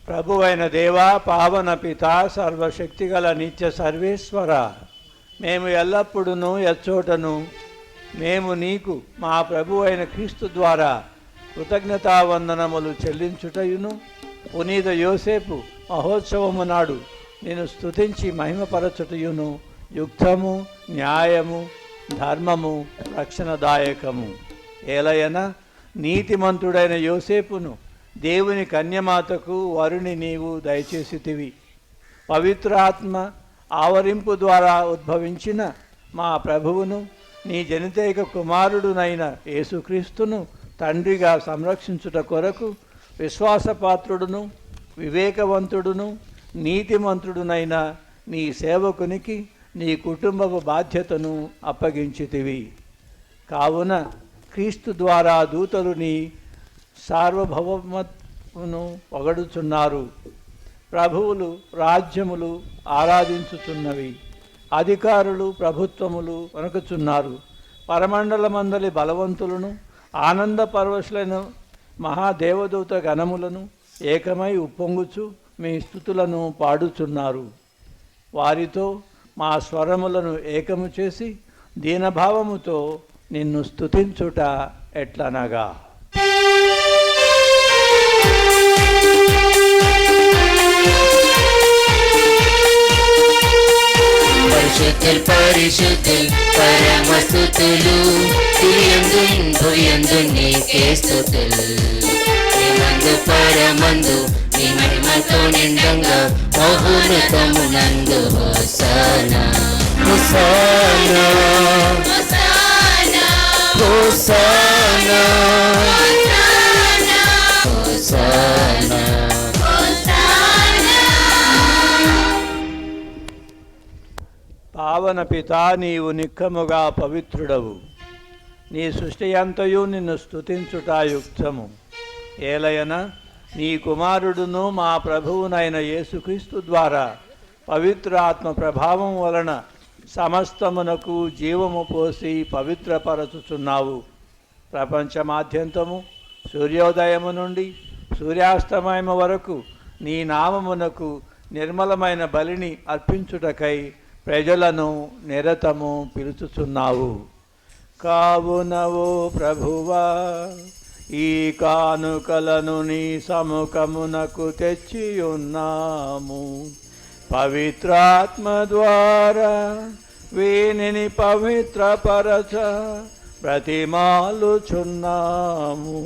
ప్రభువైన దేవా, పావన పిత, సర్వశక్తిగల నిత్య సర్వేశ్వర, మేము ఎల్లప్పుడూ ఎచ్చోటను మేము నీకు మా ప్రభువైన క్రీస్తు ద్వారా కృతజ్ఞతావందనములు చెల్లించుటయును, పునీత యోసేపు మహోత్సవము నాడు నేను స్తుతించి మహిమపరచుటయును యుక్తము, న్యాయము, ధర్మము, రక్షణదాయకము. ఏలయన నీతిమంతుడైన యోసేపును దేవుని కన్యమాతకు వరుని నీవు దయచేసితివి. పవిత్రాత్మ ఆవరింపు ద్వారా ఉద్భవించిన మా ప్రభువును, నీ జనితైక కుమారుడునైన యేసుక్రీస్తును తండ్రిగా సంరక్షించుట కొరకు విశ్వాసపాత్రుడును, వివేకవంతుడును, నీతిమంతుడునైన నీ సేవకునికి నీ కుటుంబపు బాధ్యతను అప్పగించితివి. కావున క్రీస్తు ద్వారా దూతలు నీ సార్వభౌమత్వమును పొగడుచున్నారు. ప్రభువులు రాజ్యములు ఆరాధించుచున్నవి, అధికారులు ప్రభుత్వములు వణకుచున్నారు. పరమండలమందలి బలవంతులను, ఆనంద పరవశులైన మహాదేవదూత గణములను ఏకమై ఉప్పొంగుచు మీ స్తుతులను పాడుచున్నారు. వారితో మా స్వరములను ఏకము చేసి దీనభావముతో నిన్ను స్తుతించుట ఎట్లనగా. పరిశుద్ధుల్ పరిశుద్ధుల్ పరమస్తుతులు, భుయందు నీకే స్తుతులు. మందు పరమందు నీ మహిమతో నిండంగా మహోన్నతమునందు హోసానా హోసానా హోసానా హోసానా. పావన పితా, నీవు నిక్కముగా పవిత్రుడవు. నీ సృష్టి అంతయు నిన్ను స్తుతించుట యుక్తము. ఏలయన నీ కుమారుడును మా ప్రభువునైన యేసుక్రీస్తు ద్వారా పవిత్ర ఆత్మ ప్రభావం వలన సమస్తమునకు జీవము పోసి పవిత్రపరచుచున్నావు. ప్రపంచమాద్యంతము సూర్యోదయము నుండి సూర్యాస్తమయము వరకు నీ నామమునకు నిర్మలమైన బలిని అర్పించుటకై ప్రజలను నిరతము పిలుచుచున్నావు. కావునవో ప్రభువా, ఈ కానుకలను నీ సముఖమునకు తెచ్చి ఉన్నాము. పవిత్రాత్మ ద్వారా వీనిని పవిత్రపరచ బ్రతిమాలుచున్నాము.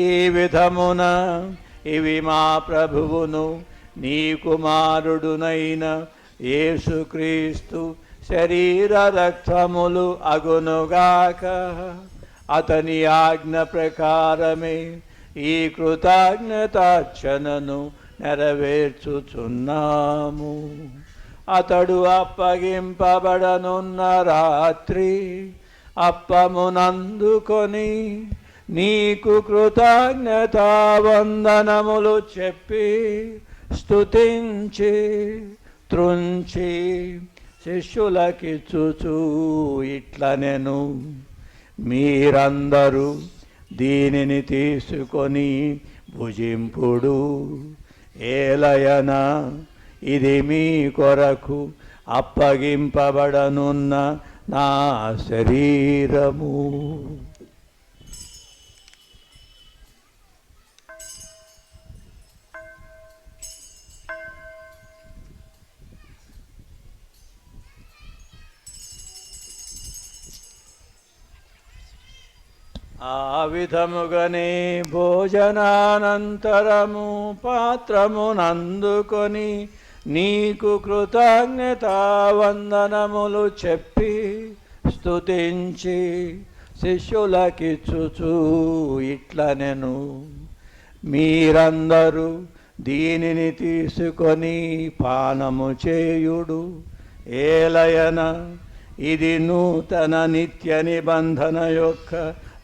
ఈ విధమున ఇవి మా ప్రభువును నీ కుమారుడునైన యేసుక్రీస్తు శరీర రక్తములు అగునుగాక. అతని ఆజ్ఞ ప్రకారమే ఈ కృతజ్ఞతార్చనను నెరవేర్చుచున్నాము. అతడు అప్పగింపబడనున్న రాత్రి అప్పమునందుకొని నీకు కృతజ్ఞతావందనములు చెప్పి స్తుతించి త్రుంచి శిష్యులకిచ్చుచు ఇట్లనెను, మీరందరూ దీనిని తీసుకొని భుజింపుడు. ఏలయన ఇది మీ కొరకు అప్పగింపబడనున్న నా శరీరము. ఆ విధముగానే భోజనానంతరము పాత్రమునందుకొని నీకు కృతజ్ఞతా వందనములు చెప్పి స్తుతించి శిష్యులకిచ్చుచు ఇట్లనెను, మీరందరూ దీనిని తీసుకొని పానము చేయుడు, ఏలయన ఇది నూతన నిత్య నిబంధన యొక్క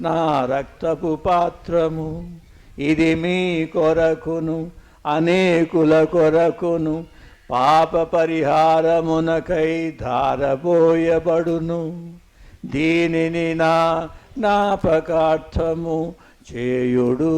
నా రక్తపు పాత్రము. ఇది మీ కొరకును అనేకుల కొరకును పాప పరిహారమునకై ధారపోయబడును. దీనిని నా జ్ఞాపకార్థము చేయుడు.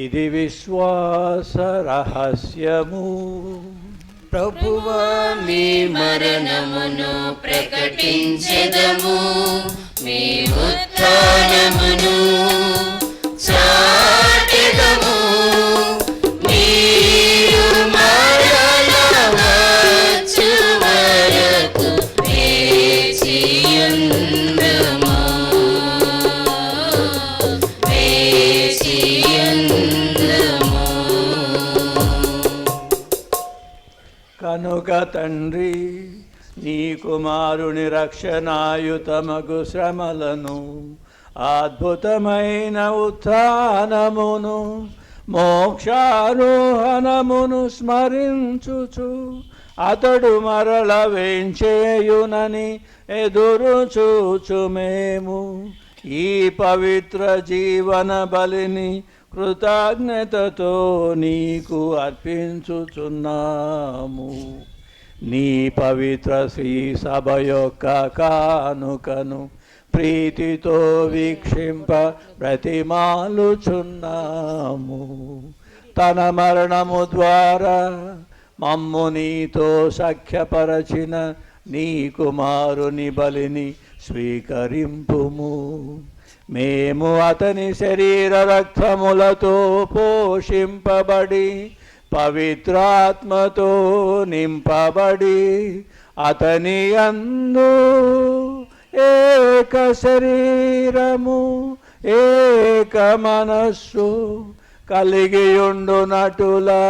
ఇది విశ్వాస రహస్యము. ప్రభువా మీ మరణమును ప్రకటించెదము, మీ ఉత్థానమును చాటెదము. మీరు మరల వచ్చు వరకు వేచియుందుము, కనుక తండ్రి, నీ కుమారుని రక్షణాయుతమగు శ్రమలను, అద్భుతమైన ఉత్థానమును, మోక్షారోహణమును స్మరించుచు అతడు మరల వేంచేయునని ఎదురు చూచు మేము ఈ పవిత్ర జీవన బలిని కృతజ్ఞతతో నీకు అర్పించుచున్నాము. నీ పవిత్ర శ్రీ సభ యొక్క కానుకను ప్రీతితో వీక్షింప బ్రతిమాలుచున్నాము. తన మరణము ద్వారా మమ్ము నీతో సఖ్యపరచిన నీ కుమారుని బలిని స్వీకరింపుము. మేము అతని శరీర రక్తములతో పోషింపబడి పవిత్రాత్మతో నింపబడి అతని యందు ఏక శరీరము ఏక మనస్సు కలిగియుండునటులా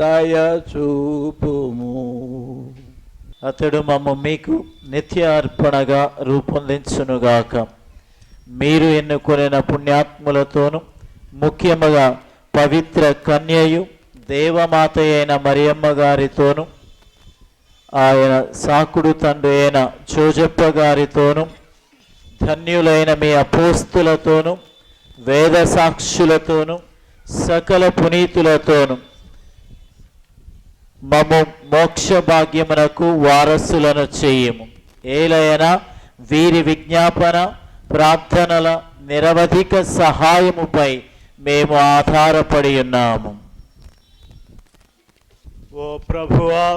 దయచూపుము. అతడు మమ్ము మీకు నిత్య అర్పణగా రూపొందించునుగాక. మీరు ఎన్నుకొనిన పుణ్యాత్ములతోనూ ముఖ్యముగా పవిత్ర కన్యయు దేవమాత అయిన మరియమ్మ గారితోనూ ఆయన సాకుడు తండ్రి అయిన జోజప్ప గారితోనూ ధన్యులైన మీ అపోస్తులతోనూ వేద సాక్షులతోనూ సకల పునీతులతోనూ మమ్ము మోక్ష భాగ్యమునకు వారసులను చేయము. ఏలైనా వీరి విజ్ఞాపన ప్రార్థనల నిరవధిక సహాయముపై మేము ఆధారపడి ఉన్నాము. ఓ ప్రభువా,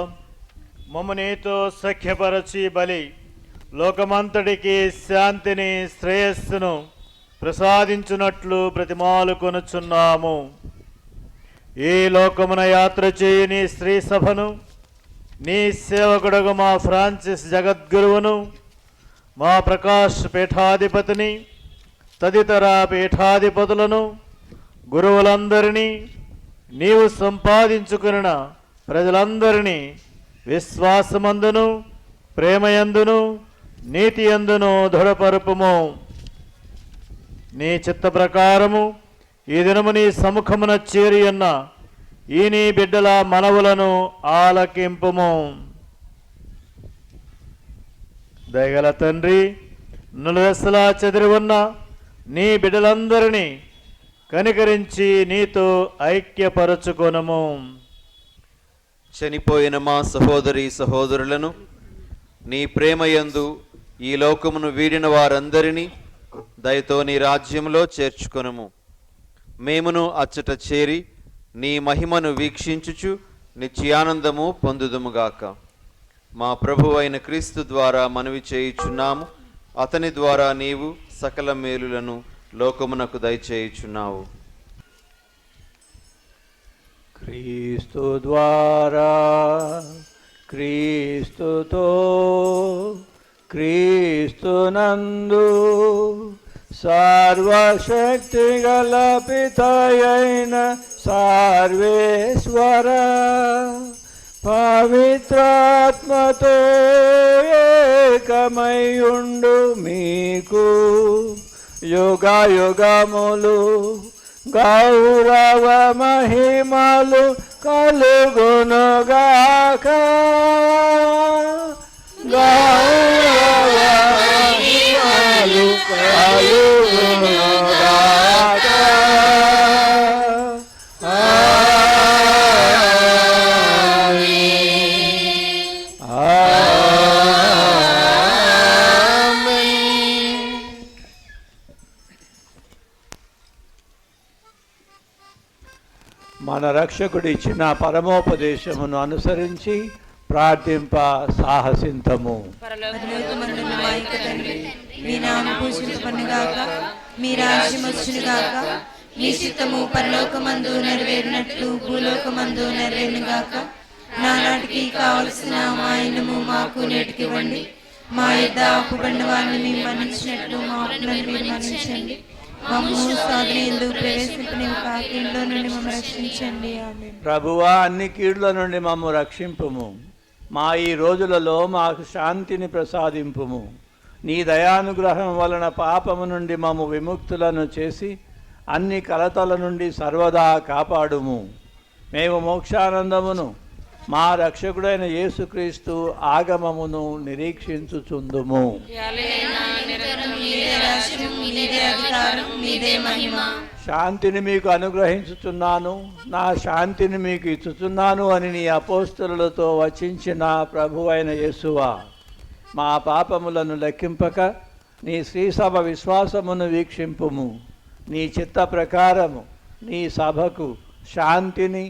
మమ్ము నీతో సఖ్యపరచి బలి లోకమంతటికి శాంతిని శ్రేయస్సును ప్రసాదించున్నట్లు బ్రతిమాలుకొనుచున్నాము. ఈ లోకమున యాత్ర చేయు నీ స్త్రీ సభను, నీ సేవకుడుగు మా ఫ్రాన్సిస్ జగద్గురువును, మా ప్రకాష్ పీఠాధిపతిని, తదితర పీఠాధిపతులను, గురువులందరినీ, నీవు సంపాదించుకున్న ప్రజలందరినీ విశ్వాసమందును ప్రేమయందును నీతియందును దృఢపరుపుము. నీ చిత్త ప్రకారము ఈ దినము నీ సముఖమున చేరి ఉన్న ఈ నీ బిడ్డల మనవులను ఆలకింపుము. దయగల తండ్రి, నులవెసలా చెదిరి ఉన్న నీ బిడ్డలందరినీ కనికరించి నీతో ఐక్యపరచుకొనుము. చనిపోయిన మా సహోదరి సహోదరులను నీ ప్రేమయందు ఈ లోకమును వీడిన వారందరినీ దయతో నీ రాజ్యంలో చేర్చుకొనుము. మేమును అచ్చట చేరి నీ మహిమను వీక్షించుచు నిత్యానందము పొందుదుముగాక. మా ప్రభు అయిన క్రీస్తు ద్వారా మనవి చేయుచున్నాము అతని ద్వారా నీవు సకల మేలులను లోకమునకు దయచేయుచున్నావు. క్రీస్తు ద్వారా, క్రీస్తుతో, క్రీస్తునందు సర్వశక్తి గల పితయైన సర్వేశ్వర పవిత్రాత్మతో ఏకమయుండు మీకు యుగ యుగములు గౌరవ మహిమలు కలుగునుగాక. గౌరవ మహిమలు కలుగునుగాక. మన రక్షకుడు ఇచ్చిన పరమోపదేశమును అనుసరించి ప్రార్థింప సాహసింతము. మీ నామము పూజింపబడునుగాక, మీ రాజ్యం వచ్చునుగాక, మీ చిత్తము పరలోకమందు నెరవేరినట్లు భూలోకమందు నెరవేరునుగాక. నానాటికి కావలసిన మా అన్నము మాకు నేటికివ్వండి. మా యొద్ద అప్పుబడిన వారిని మేము మన్నించినట్లు మా అప్పులను మీరు మన్నించండి. ప్రభువా, అన్ని కీడుల నుండి మమ్ము రక్షింపుము. మా ఈ రోజులలో మాకు శాంతిని ప్రసాదింపుము. నీ దయానుగ్రహం వలన పాపము నుండి మమ్ము విముక్తులను చేసి అన్ని కలతల నుండి సర్వదా కాపాడుము. మేము మోక్షానందమును మా రక్షకుడైన యేసుక్రీస్తు ఆగమమును నిరీక్షించుచుందుము. శాంతిని మీకు అనుగ్రహించుచున్నాను, నా శాంతిని మీకు ఇచ్చుచున్నాను అని నీ అపోస్తలులతో వచించిన ప్రభువైన యేసువా, మా పాపములను లెక్కింపక నీ శ్రీసభ విశ్వాసమును వీక్షింపుము. నీ చిత్త ప్రకారము నీ సభకు శాంతిని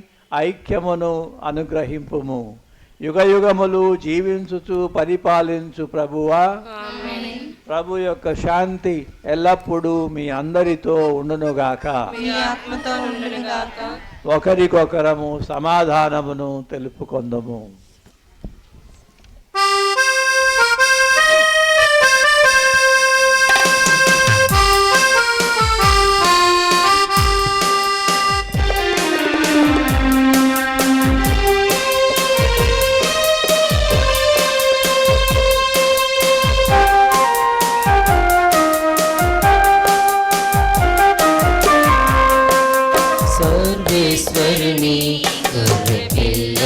ఐక్యమును అనుగ్రహింపుము. యుగయుగములు జీవించుచు పరిపాలించు ప్రభువా, ప్రభు యొక్క శాంతి ఎల్లప్పుడూ మీ అందరితో ఉండునుగాక. ఒకరికొకరము సమాధానమును తెలుపుకొందము. సర్వేశ్వరుని గొర్రెపిల్ల,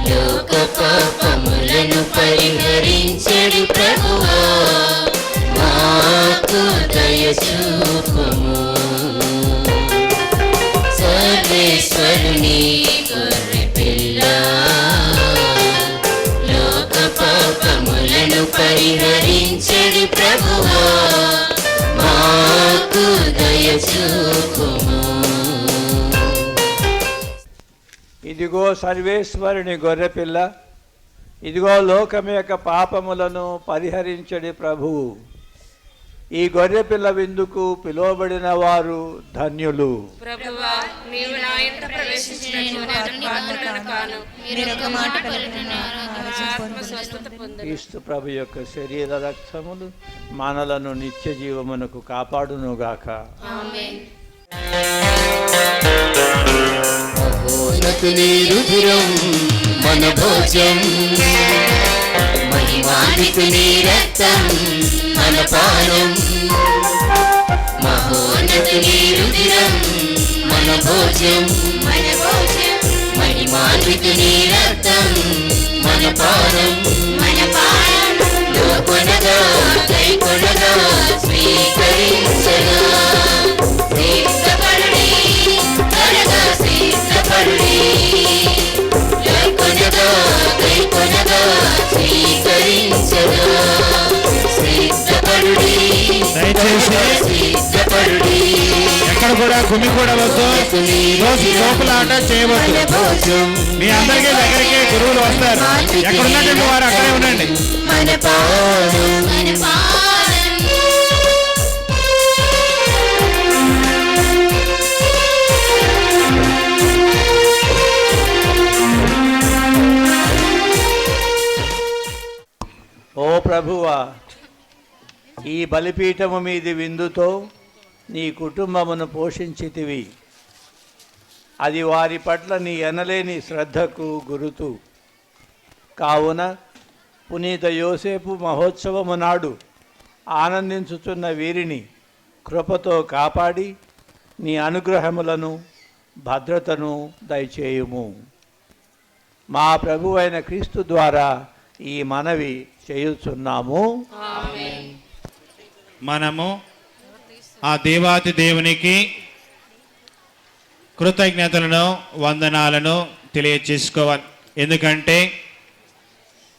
లోక పాపములను పరిహరించెడు ప్రభువా, మాకు దయ చూపుము. సర్వేశ్వరుని గొర్రెపిల్ల, లోక పాపములను పరిహరించెడు ప్రభువా, మాకు దయ చూపుము. ఇదిగో సర్వేశ్వరుని గొర్రెపిల్ల, ఇదిగో లోకం యొక్క పాపములను పరిహరించడి ప్రభువు. ఈ గొర్రెపిల్ల విందుకు పిలువబడిన వారు ధన్యులు. ప్రభువా, నీవు నా ఇంట ప్రవేశించినట్లు నేను పాత్రుడను కాను. మీరు ఒక మాట పలికిన ఆత్మ స్వస్థత పొందును. క్రీస్తు ప్రభు యొక్క శరీర రక్తములు మనలను నిత్య జీవమునకు కాపాడునుగాక. ఆమేన్. మహోన్నతుని రుధిరం మన భోజం, మహిమాన్వితుని రక్తం మన పానం. మహోన్నతుని రుధిరం మన భోజం, మహిమాన్వితుని రక్తం మన పానం. లోకొనగా కైకొనగా స్వీకరించగా సిద్ధపడుడి, త్వరగా సిద్ధపడుడి. లోకొనగా కైకొనగా స్వీకరించగా సిద్ధపడుడి, సిద్ధపడుడి. ఎక్కడ కూడా గుమికూడవద్దు, తోపులాట చేయవద్దు. మీ అందరికీ దగ్గరికి గురువులు వస్తారు. ఎక్కడ ఉన్నటువంటి వారు అక్కడే ఉండండి. ఓ ప్రభువా, ఈ బలిపీఠము మీది విందుతో నీ కుటుంబమును పోషించితివి. అది వారి పట్ల నీ ఎనలేని శ్రద్ధకు గురుతు. కావున పునీత యోసేపు మహోత్సవము నాడు ఆనందించుతున్న వీరిని కృపతో కాపాడి నీ అనుగ్రహములను భద్రతను దయచేయుము. మా ప్రభువైన క్రీస్తు ద్వారా ఈ మనవి చేయుచున్నాము. మనము ఆ దేవాతి దేవునికి కృతజ్ఞతలను వందనాలను తెలియచేసుకోవాలి. ఎందుకంటే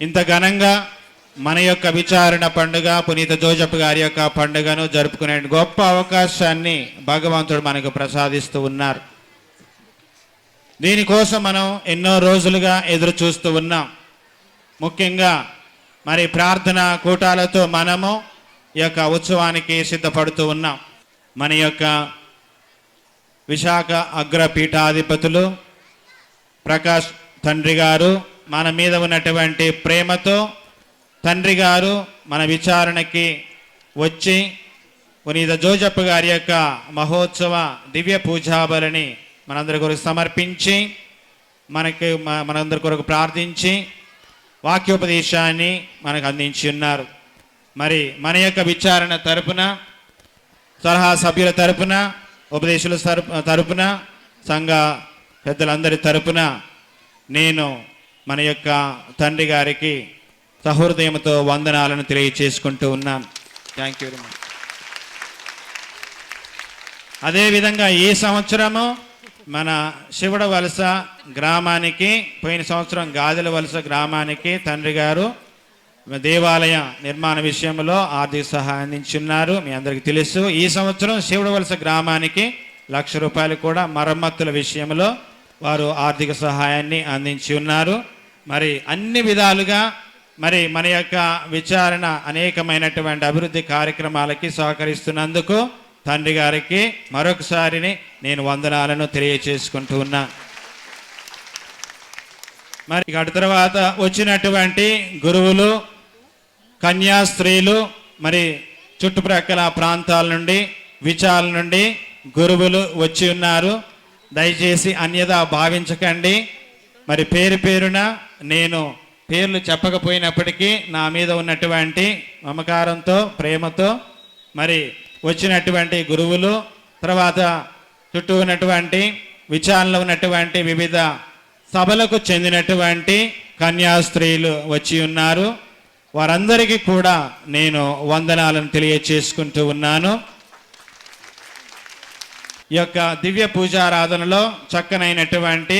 ఇంత ఘనంగా మన యొక్క విచారణ పండుగ, పునీత జోజప్ప గారి యొక్క పండుగను జరుపుకునే గొప్ప అవకాశాన్ని భగవంతుడు మనకు ప్రసాదిస్తూ ఉన్నారు. దీనికోసం మనం ఎన్నో రోజులుగా ఎదురు చూస్తూ ఉన్నాం. ముఖ్యంగా మరి ప్రార్థన కూటాలతో మనము ఈ యొక్క ఉత్సవానికి సిద్ధపడుతూ ఉన్నాం. మన యొక్క విశాఖ అగ్రపీఠాధిపతులు ప్రకాష్ తండ్రి గారు మన మీద ఉన్నటువంటి ప్రేమతో తండ్రి గారు మన విచారణకి వచ్చి పునీత జోజప్ప గారి యొక్క మహోత్సవ దివ్య పూజాబలిని మనందరి కొరకు సమర్పించి మనందరి కొరకు ప్రార్థించి వాక్యోపదేశాన్ని మనకు అందించి ఉన్నారు. మరి మన యొక్క విచారణ తరపున, సలహా సభ్యుల తరపున, ఉపదేశుల తరపున, సంఘ పెద్దలందరి తరపున నేను మన యొక్క తండ్రి గారికి సహృదయంతో వందనాలను తెలియచేసుకుంటూ ఉన్నాను. Thank you very much. అదేవిధంగా ఈ సంవత్సరము మన శివడ వలస గ్రామానికి, పోయిన సంవత్సరం గాజుల వలస గ్రామానికి తండ్రి గారు దేవాలయ నిర్మాణ విషయంలో ఆర్థిక సహాయం అందించున్నారు. మీ అందరికీ తెలుసు. ఈ సంవత్సరం శివడ వలస గ్రామానికి ₹1,00,000 కూడా మరమ్మతుల విషయంలో వారు ఆర్థిక సహాయాన్ని అందించి ఉన్నారు. మరి అన్ని విధాలుగా మరి మన యొక్క విచారణ అనేకమైనటువంటి అభివృద్ధి కార్యక్రమాలకి సహకరిస్తున్నందుకు తండ్రి గారికి మరొకసారిని నేను వందనాలను తెలియచేసుకుంటూ ఉన్నా. మరి అటు తర్వాత వచ్చినటువంటి గురువులు, కన్యాస్త్రీలు, మరి చుట్టుప్రక్కల ప్రాంతాల నుండి, విచాల నుండి గురువులు వచ్చి ఉన్నారు. దయచేసి అన్యదా భావించకండి. మరి పేరు పేరున నేను పేర్లు చెప్పకపోయినప్పటికీ నా మీద ఉన్నటువంటి మమకారంతో, ప్రేమతో మరి వచ్చినటువంటి గురువులు, తర్వాత చుట్టూ ఉన్నటువంటి విచారణలో ఉన్నటువంటి వివిధ సభలకు చెందినటువంటి కన్యాస్త్రీలు వచ్చి ఉన్నారు. వారందరికీ కూడా నేను వందనాలను తెలియచేసుకుంటూ ఉన్నాను. ఈ యొక్క దివ్య పూజారాధనలో చక్కనైనటువంటి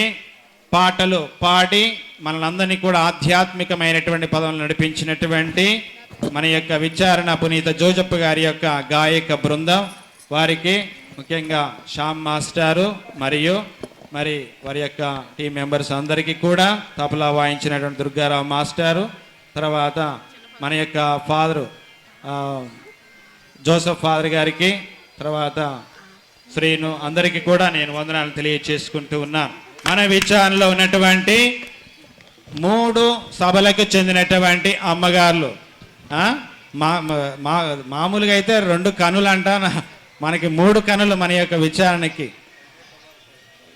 పాటలు పాడి మనలందరినీ కూడా ఆధ్యాత్మికమైనటువంటి పదవులు నడిపించినటువంటి మన యొక్క విచారణ పునీత జోజప్ప గారి యొక్క గాయక బృందం, వారికి ముఖ్యంగా శ్యామ్ మాస్టారు మరియు మరి వారి యొక్క టీం మెంబర్స్ అందరికీ కూడా, తబలా వాయించినటువంటి దుర్గారావు మాస్టారు, తర్వాత మన యొక్క ఫాదరు జోసఫ్ ఫాదర్ గారికి, తర్వాత శ్రీను, అందరికీ కూడా నేను వందనాలు తెలియచేసుకుంటూ ఉన్నాను. మన విచారణలో ఉన్నటువంటి 3 సభలకు చెందినటువంటి అమ్మగారులు, మామూలుగా అయితే 2 కనులు అంట, మనకి 3 కనులు మన యొక్క విచారణకి.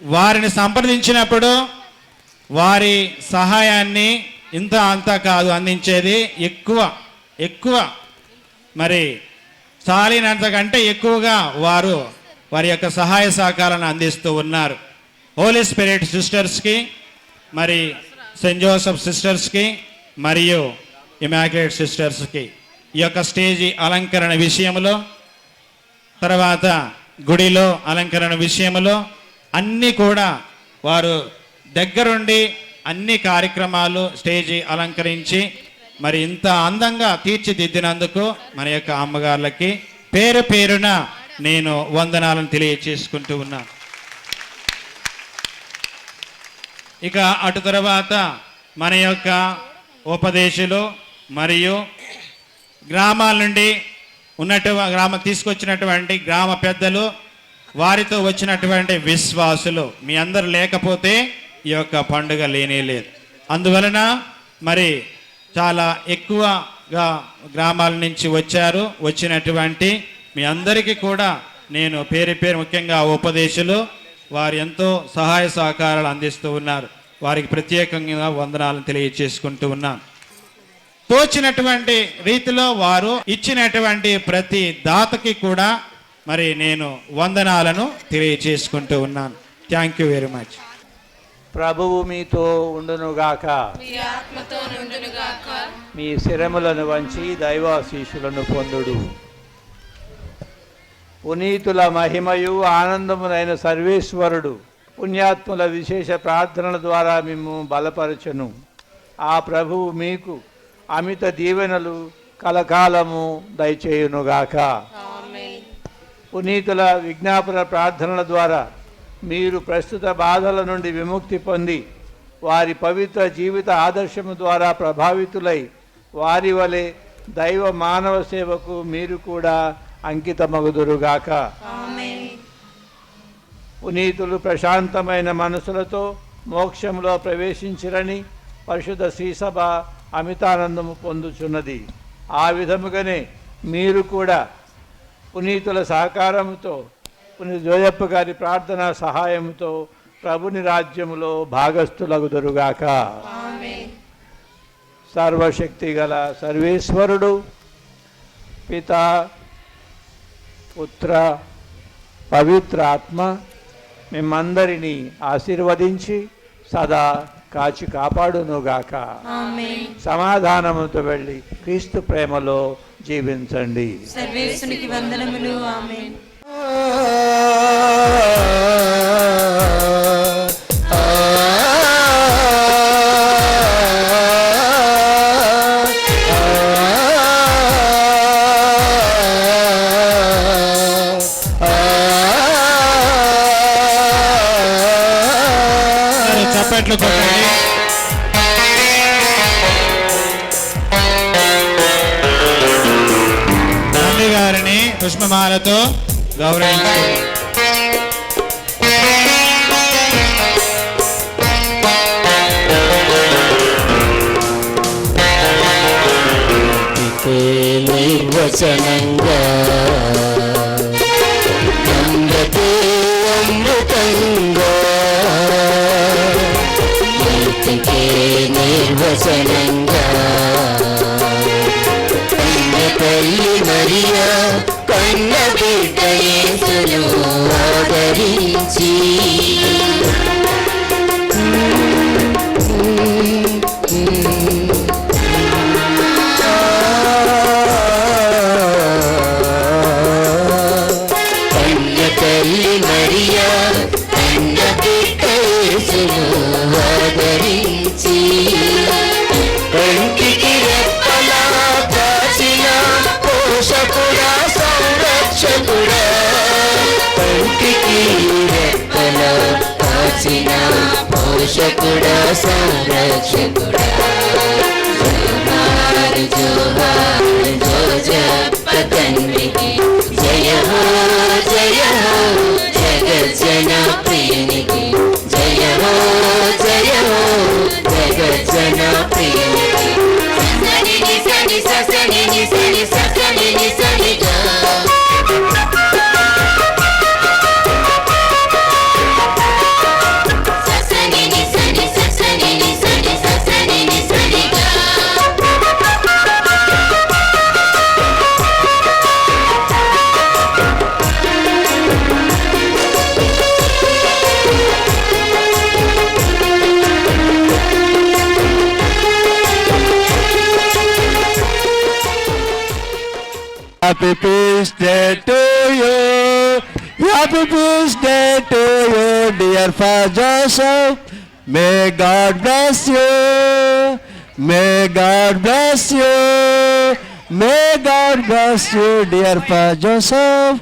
వారిని సంప్రదించినప్పుడు వారి సహాయాన్ని ఇంత అంతా కాదు అందించేది, ఎక్కువ మరి చాలినంత కంటే ఎక్కువగా వారి యొక్క సహాయ సహకారాలను అందిస్తూ ఉన్నారు. హోలీ స్పిరిట్ సిస్టర్స్కి, మరి సెయింట్ జోసెఫ్ సిస్టర్స్కి మరియు ఇమాక్యులేట్ సిస్టర్స్కి ఈ యొక్క స్టేజీ అలంకరణ విషయంలో, తర్వాత గుడిలో అలంకరణ విషయంలో అన్నీ కూడా వారు దగ్గరుండి అన్ని కార్యక్రమాలు స్టేజీ అలంకరించి మరి ఇంత అందంగా తీర్చిదిద్దినందుకు మన యొక్క అమ్మగారులకి పేరు పేరున నేను వందనాలను తెలియచేసుకుంటూ ఉన్నాను. ఇక అటు తర్వాత మన యొక్క ఉపదేశులు మరియు గ్రామాల నుండి తీసుకొచ్చినటువంటి గ్రామ పెద్దలు, వారితో వచ్చినటువంటి విశ్వాసులు మీ అందరు లేకపోతే ఈ యొక్క పండుగ లేనే లేదు. అందువలన మరి చాలా ఎక్కువగా గ్రామాల నుంచి వచ్చినటువంటి మీ అందరికీ కూడా నేను పేరు ముఖ్యంగా ఉపదేశులు వారు ఎంతో సహాయ సహకారాలు అందిస్తూ ఉన్నారు. వారికి ప్రత్యేకంగా వందనాలను తెలియచేసుకుంటూ ఉన్నాను. తోచినటువంటి రీతిలో వారు ఇచ్చినటువంటి ప్రతి దాతకి కూడా మరి నేను వందనాలను తెలియచేసుకుంటూ ఉన్నాను. Thank you very much. ప్రభువు మీతో ఉండునుగాక. మీ ఆత్మతో నుండునుగాక. మీ శిరములను వంచి దైవాశీషులను పొందుడు. పునీతుల మహిమయు ఆనందమునైన సర్వేశ్వరుడు పుణ్యాత్ముల విశేష ప్రార్థనల ద్వారా మేము బలపరచును. ఆ ప్రభువు మీకు అమిత దీవెనలు కలకాలము దయచేయునుగాక. పునీతుల విజ్ఞాపన ప్రార్థనల ద్వారా మీరు ప్రస్తుత బాధల నుండి విముక్తి పొంది వారి పవిత్ర జీవిత ఆదర్శము ద్వారా ప్రభావితులై వారి వలె దైవ మానవ సేవకు మీరు కూడా అంకితమగుదురుగాక. పునీతులు ప్రశాంతమైన మనసులతో మోక్షంలో ప్రవేశించిరని పరిశుద్ధ శ్రీసభ అమితానందము పొందుచున్నది. ఆ విధముగానే మీరు కూడా పునీతుల సహకారంతో పునీత జోయప్ప గారి ప్రార్థనా సహాయంతో ప్రభుని రాజ్యములో భాగస్థులగుదురుగాక. సర్వశక్తి గల సర్వేశ్వరుడు పితా పుత్ర పవిత్ర ఆత్మ మిమ్మందరినీ ఆశీర్వదించి సదా కాచి కాపాడునుగాక. సమాధానముతో వెళ్ళి క్రీస్తు ప్రేమలో జీవించండి. సర్వేశ్వరునికి వందనములు. ఆమేన్. చప్పట్లు కొట్టండి. తండ్రి గారిని పుష్పమాలతో గౌరవించుకుంటారు. నిర్వచనంగా నందతే అమృతంగా నీతికే నిర్వచనంగా కన్న తల్లి మరియా కన్న బిడ్డ యేసును ఆదరించి కంటికి రెప్పలా కాచిన పోషకుడా సంరక్షకుడా కంటికి రెప్పలా కాచిన పోషకుడా సంరక్షకుడా జోహార్ జోహార్ జోజప్ప తండ్రికి జయ హో జయ హో జగజ్జన ప్రియునికి జయ హో జయ హో జగజ్జన ప్రియునికి సని ని సని సని ని సని సని ని సని గా సని ని సని సని ని సని సని ని సని గా Happy birthday to you. Happy birthday to you, dear Father Joseph. May God bless you. May God bless you. May God bless you, dear Father Joseph.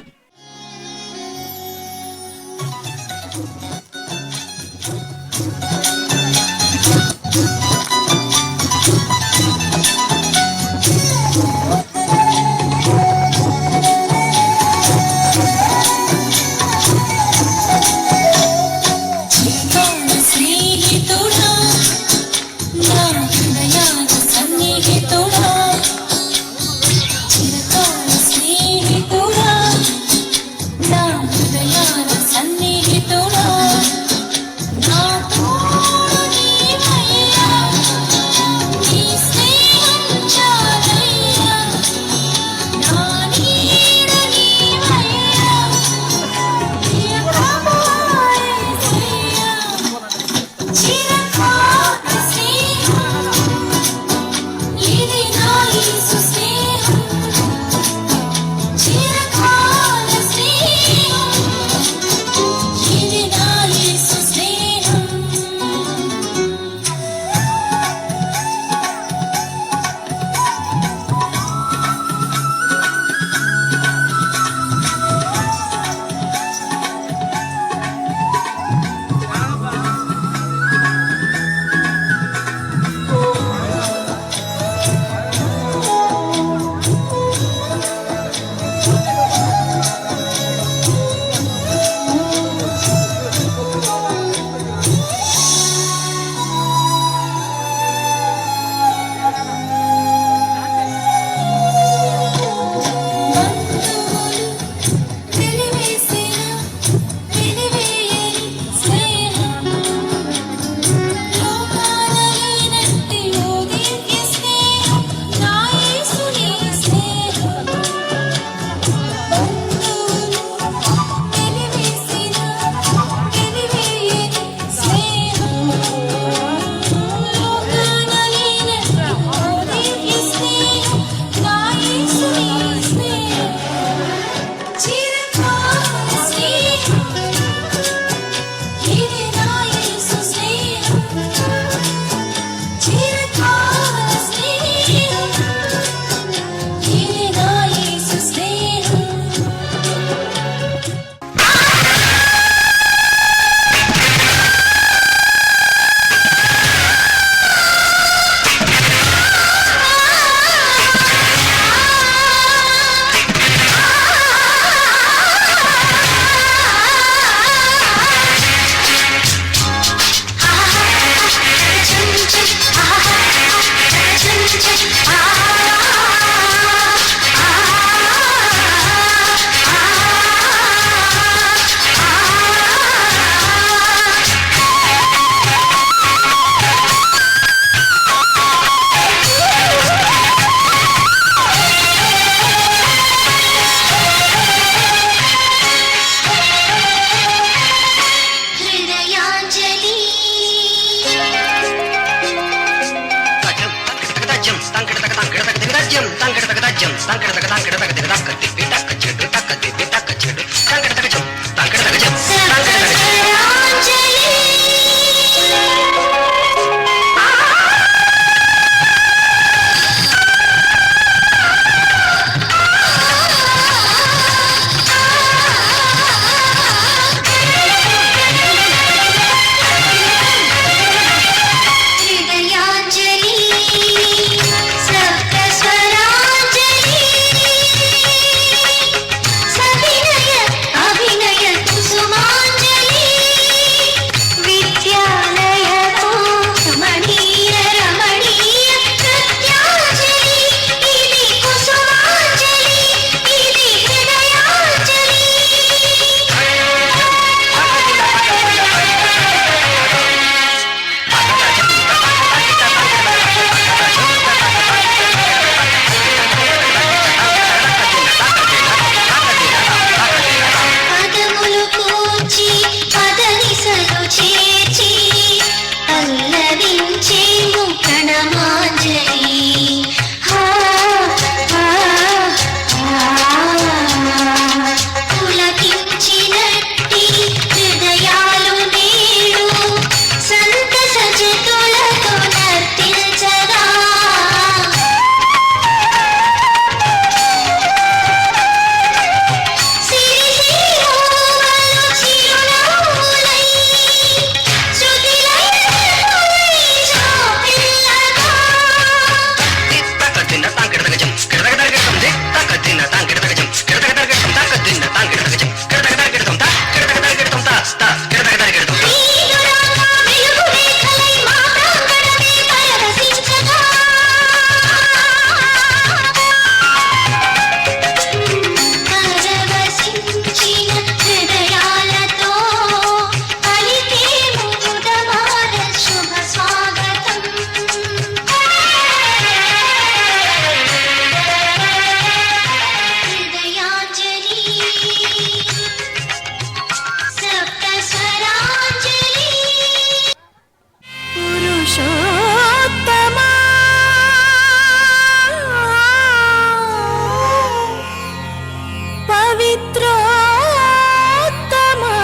పవిత్రోత్తమా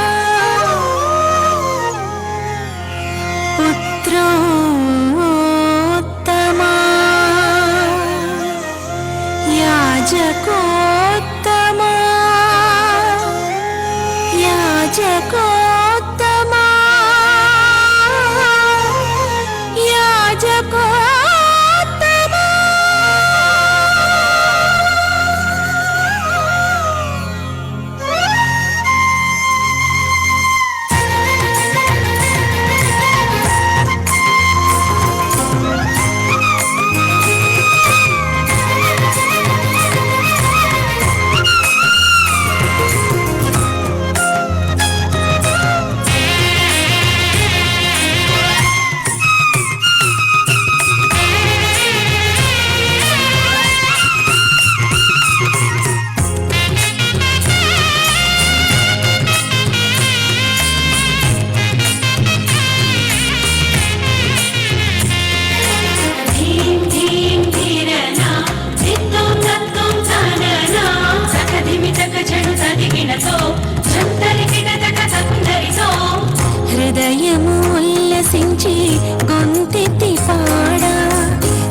పుత్రోత్తమా యాజకోత్తమా యాజకోత్తమా యాజకోత్తమా ధీం ధీం ధీరనా ధిత్తుం తత్తుం ధననా సకధిమి తక చెడు తదిగినతో చంతరికిట తక సందరితో హృదయము ఉల్లసించి గొంతెత్తి పాడా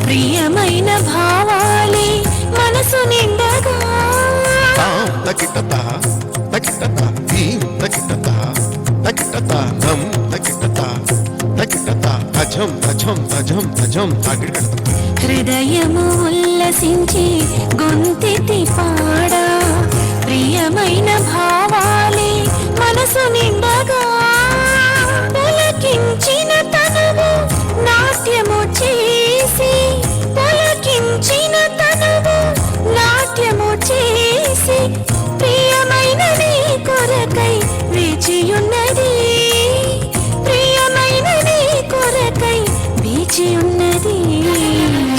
ప్రియమైన భావాలే మనసు నిండగా తకిటత తకిటత ధీం తకిటత తకిటత ధం తకిటత తకిటత తజం తజం తజం తజం తకిటత హృదయము ఉల్లసించి గొంతెత్తి పాడా ప్రియమైన భావాలే మనసు నిండగా పులకించిన తనువు నాట్యము చేసి పులకించిన తనువు నాట్యము చేసి ప్రియమైన నీ కొరకై వేచియున్నది ప్రియమైన నీ కొరకై వేచియున్నది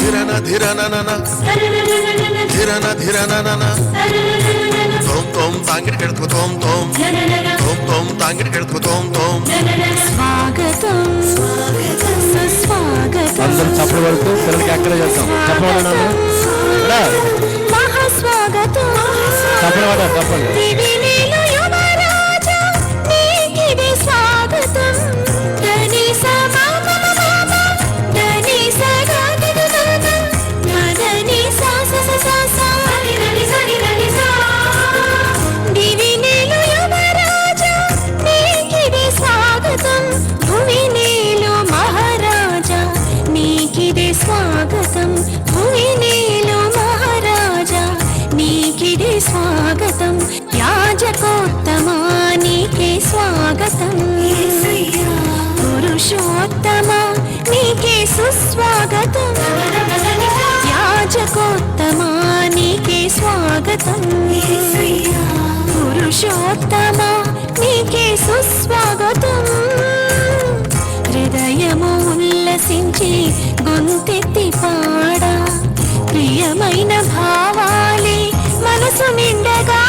ధిరన ధిరననన ధిరన ధిరననన తోం తోం తాంగిడి కెడుతు తోం తోం తోం తోం తాంగిడి కెడుతు తోం తోం స్వాగతం సుస్వాగతం అందరం చప్పటి వరకు పిల్లలకి ఎక్కడ చేస్తాం చెప్పండి మహాస్వాగతం చెప్పండి దివినేలు యువరాజా నీకిది స్వాగతం ధనిస మామ మామ ధనిస గాగద గాగ మదని సా సా సా సా సా దివినేలు యువరాజా నీకిది స్వాగతం భువినేలు మహారాజా నీకిది స్వాగతం భువినేలు మహారాజా నీకిది స్వాగతం యాజకోత్తమా నీకే స్వాగతం పురుషోత్తమా నీకే సుస్వాగతం యాజకోత్తమా నీకే స్వాగతం పురుషోత్తమా నీకే సుస్వాగతం హృదయము ఉల్లసించి గొంతెత్తి పాడా ప్రియమైన భావాలే మనసు నిండగా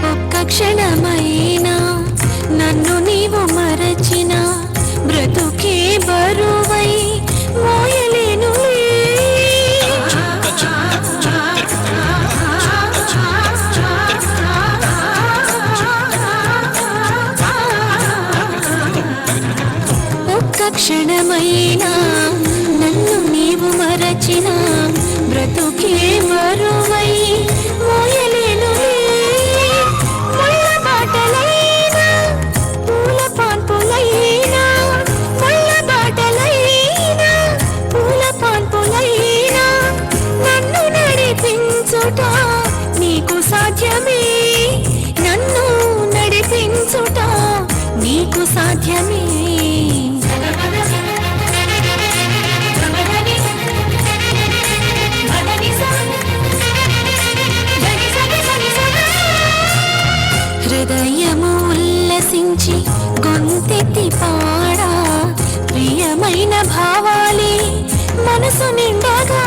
ఒక్క క్షణమైనా నన్ను నీవు మరచిన బ్రతుకే బరువై మోయలేను ఒక్క క్షణమైనా నన్ను నీవు మరచిన బ్రతుకే బరువై మోయలేను ముళ్ళ బాటలైనా పూల పాన్పులైనా ముళ్ళ బాటలైనా పూల పాన్పులైనా నన్ను నడిపించుట నీకు సాధ్యమే నన్ను నడిపించుట నీకు సాధ్యమే హృదయము ఉల్లసించి గొంతెత్తి పాడా ప్రియమైన భావాలే మనసు నిండగా